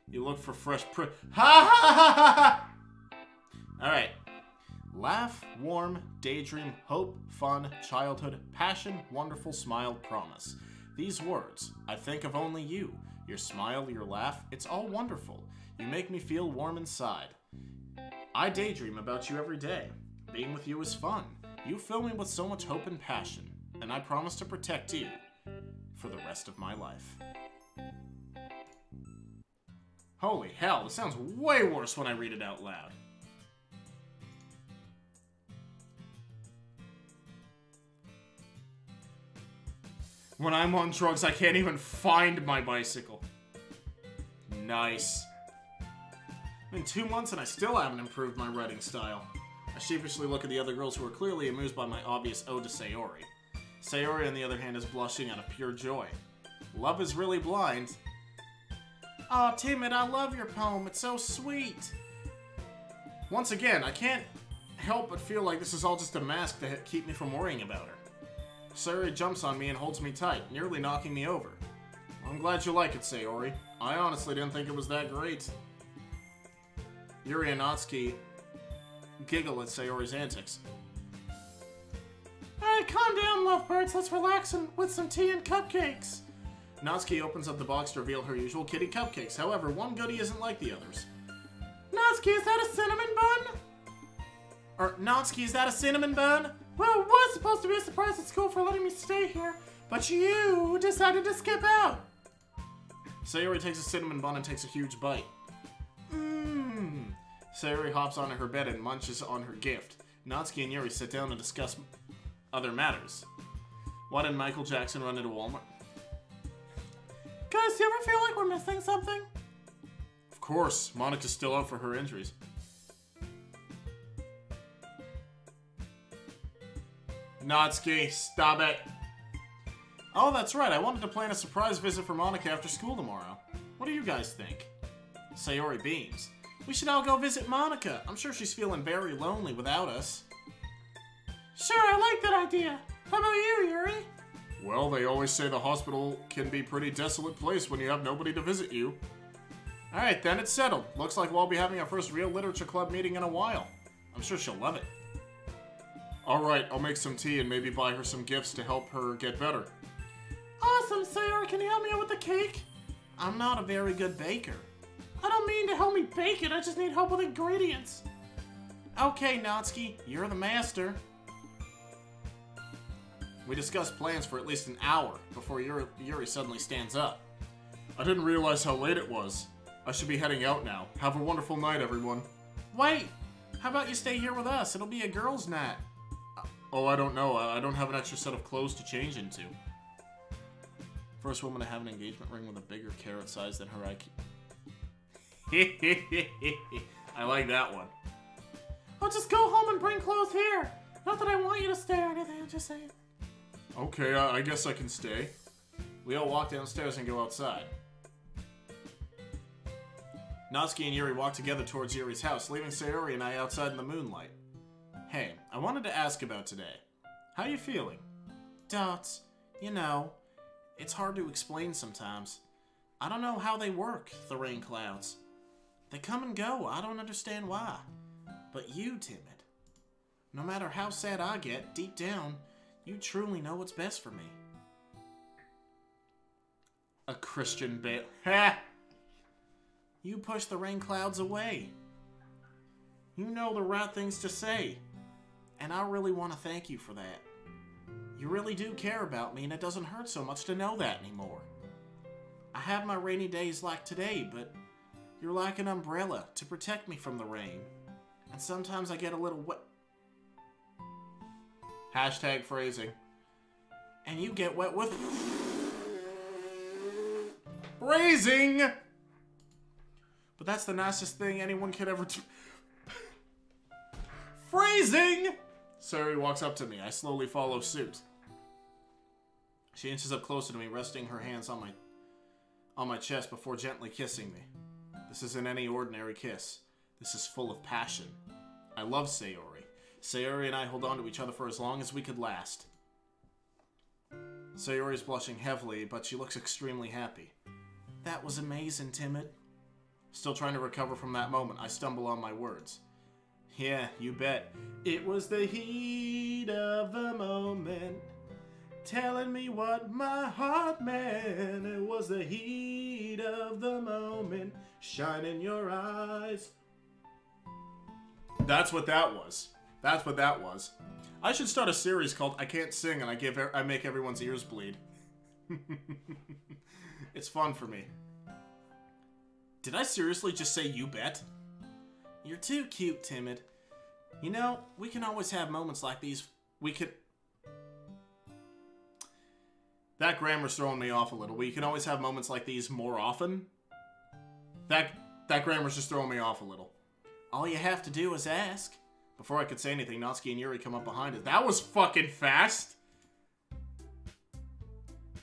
You look for fresh ha ha ha ha ha! Alright. Laugh, warm, daydream, hope, fun, childhood, passion, wonderful, smile, promise. These words, I think of only you. Your smile, your laugh, it's all wonderful. You make me feel warm inside. I daydream about you every day. Being with you is fun. You fill me with so much hope and passion. And I promise to protect you for the rest of my life. Holy hell, this sounds way worse when I read it out loud. When I'm on drugs, I can't even find my bicycle. Nice. Been 2 months and I still haven't improved my writing style. I sheepishly look at the other girls who are clearly amused by my obvious ode to Sayori. Sayori, on the other hand, is blushing out of pure joy. Love is really blind. Aw, Timid, I love your poem. It's so sweet. Once again, I can't help but feel like this is all just a mask to keep me from worrying about her. Sayori jumps on me and holds me tight, nearly knocking me over. I'm glad you like it, Sayori. I honestly didn't think it was that great. Yuri and Natsuki giggle at Sayori's antics. Alright, calm down, lovebirds. Let's relax with some tea and cupcakes. Natsuki opens up the box to reveal her usual kitty cupcakes. However, one goodie isn't like the others. Natsuki, is that a cinnamon bun? Natsuki, is that a cinnamon bun? Well, it was supposed to be a surprise at school for letting me stay here, but you decided to skip out. Sayori takes a cinnamon bun and takes a huge bite. Mmm. Sayori hops onto her bed and munches on her gift. Natsuki and Yuri sit down and discuss other matters. Why did Michael Jackson run into Walmart? Guys, do you ever feel like we're missing something? Of course, Monika's still out for her injuries. Natsuki, stop it. Oh, that's right. I wanted to plan a surprise visit for Monika after school tomorrow. What do you guys think? Sayori beams. We should all go visit Monika. I'm sure she's feeling very lonely without us. Sure, I like that idea. How about you, Yuri? Well, they always say the hospital can be a pretty desolate place when you have nobody to visit you. Alright, then it's settled. Looks like we'll be having our first real literature club meeting in a while. I'm sure she'll love it. Alright, I'll make some tea and maybe buy her some gifts to help her get better. Awesome, Sayori. Can you help me out with the cake? I'm not a very good baker. I don't mean to help me bake it. I just need help with ingredients. Okay, Natsuki. You're the master. We discuss plans for at least an hour before Yuri suddenly stands up. I didn't realize how late it was. I should be heading out now. Have a wonderful night, everyone. Wait! How about you stay here with us? It'll be a girls' night. Oh, I don't know. I don't have an extra set of clothes to change into. First woman to have an engagement ring with a bigger carrot size than her IQ. I like that one. I'll just go home and bring clothes here. Not that I want you to stay or anything, I'm just saying. Okay, I guess I can stay. We all walk downstairs and go outside. Natsuki and Yuri walk together towards Yuri's house, leaving Sayori and I outside in the moonlight. Hey, I wanted to ask about today. How you feeling? Dots, you know, it's hard to explain sometimes. I don't know how they work, the rain clouds. They come and go, I don't understand why. But you, Timid, no matter how sad I get, deep down, you truly know what's best for me. A Christian bit. Ha! You push the rain clouds away. You know the right things to say. And I really want to thank you for that. You really do care about me, and it doesn't hurt so much to know that anymore. I have my rainy days like today, but you're like an umbrella to protect me from the rain. And sometimes I get a little wet. Hashtag phrasing. And you get wet with phrasing! But that's the nicest thing anyone could ever do. Phrasing! Sayori walks up to me. I slowly follow suit. She inches up closer to me, resting her hands on my chest before gently kissing me. This isn't any ordinary kiss. This is full of passion. I love Sayori. Sayori and I hold on to each other for as long as we could last. Sayori is blushing heavily, but she looks extremely happy. That was amazing, Timid. Still trying to recover from that moment, I stumble on my words. Yeah, you bet. It was the heat of the moment, telling me what my heart meant. It was the heat of the moment, shining your eyes. That's what that was. That's what that was. I should start a series called I Can't Sing and I make everyone's ears bleed. It's fun for me. Did I seriously just say you bet? You're too cute, Timid. You know, we can always have moments like these. That grammar's throwing me off a little. We can always have moments like these more often. That grammar's just throwing me off a little. All you have to do is ask. Before I could say anything, Natsuki and Yuri come up behind us. That was fucking fast.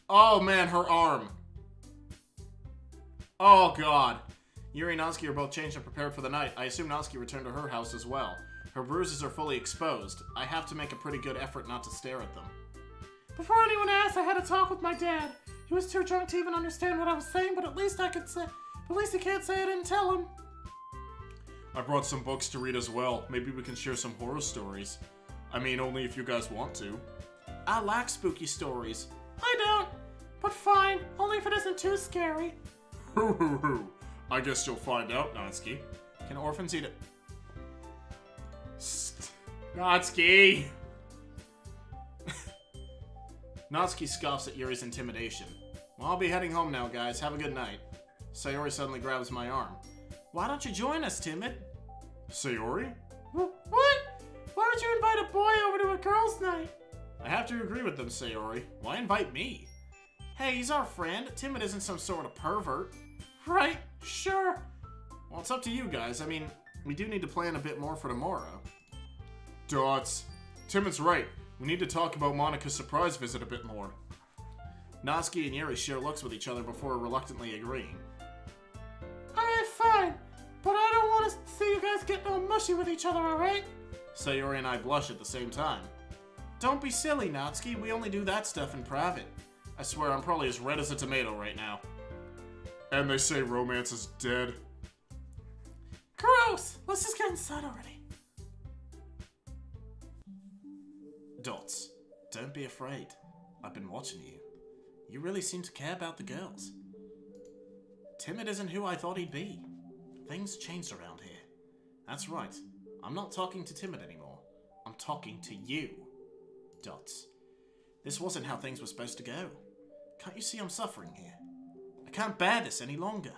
Oh man, her arm. Oh god. Yuri and Natsuki are both changed and prepared for the night. I assume Natsuki returned to her house as well. Her bruises are fully exposed. I have to make a pretty good effort not to stare at them. Before anyone asked, I had a talk with my dad. He was too drunk to even understand what I was saying, but at least he can't say I didn't tell him. I brought some books to read as well. Maybe we can share some horror stories. I mean, only if you guys want to. I like spooky stories. I don't. But fine, only if it isn't too scary. Hoo hoo hoo. I guess you'll find out, Natsuki. Can orphans eat it? Natsuki! Natsuki scoffs at Yuri's intimidation. Well, I'll be heading home now, guys. Have a good night. Sayori suddenly grabs my arm. Why don't you join us, Timid? Sayori? What? Why would you invite a boy over to a girls' night? I have to agree with them, Sayori. Why invite me? Hey, he's our friend. Timid isn't some sort of pervert. Right, sure. Well, it's up to you guys. I mean, we do need to plan a bit more for tomorrow. Dots. Timid's right. We need to talk about Monika's surprise visit a bit more. Natsuki and Yuri share looks with each other before reluctantly agreeing. Alright, fine. But I don't want to see you guys getting all mushy with each other, alright? Sayori and I blush at the same time. Don't be silly, Natsuki. We only do that stuff in private. I swear I'm probably as red as a tomato right now. And they say romance is dead. Gross! Let's just get inside already. Dots, don't be afraid. I've been watching you. You really seem to care about the girls. Timid isn't who I thought he'd be. Things changed around here. That's right. I'm not talking to Timid anymore. I'm talking to you. Dots. This wasn't how things were supposed to go. Can't you see I'm suffering here? I can't bear this any longer.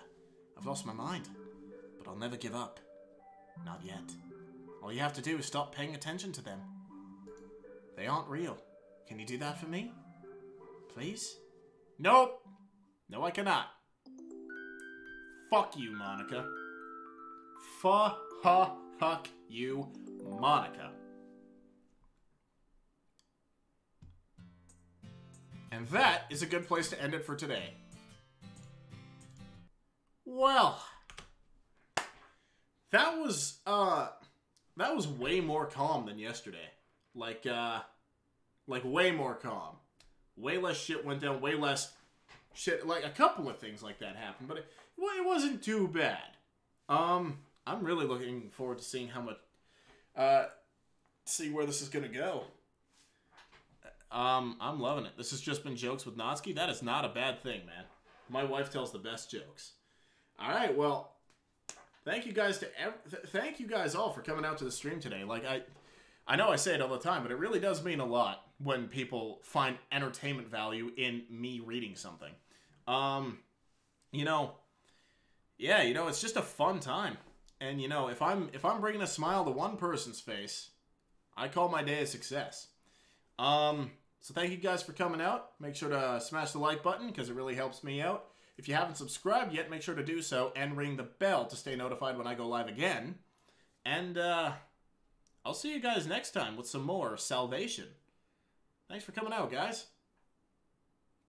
I've lost my mind. But I'll never give up. Not yet. All you have to do is stop paying attention to them. They aren't real. Can you do that for me? Please? Nope. No, I cannot. Fuck you, Monika. Fuck you, Monika. And that is a good place to end it for today. Well, that was way more calm than yesterday. Like way more calm. Way less shit went down, way less shit, like a couple of things like that happened, but it wasn't too bad. I'm really looking forward to seeing how much, see where this is gonna go. I'm loving it. This has just been Jokes with Natsuki. That is not a bad thing, man. My wife tells the best jokes. Alright, well, thank you guys thank you guys all for coming out to the stream today. Like, I know I say it all the time, but it really does mean a lot when people find entertainment value in me reading something. You know, yeah, you know, it's just a fun time. And, you know, if I'm bringing a smile to one person's face, I call my day a success. So thank you guys for coming out. Make sure to smash the like button because it really helps me out. If you haven't subscribed yet, make sure to do so and ring the bell to stay notified when I go live again. And, I'll see you guys next time with some more Salvation. Thanks for coming out, guys.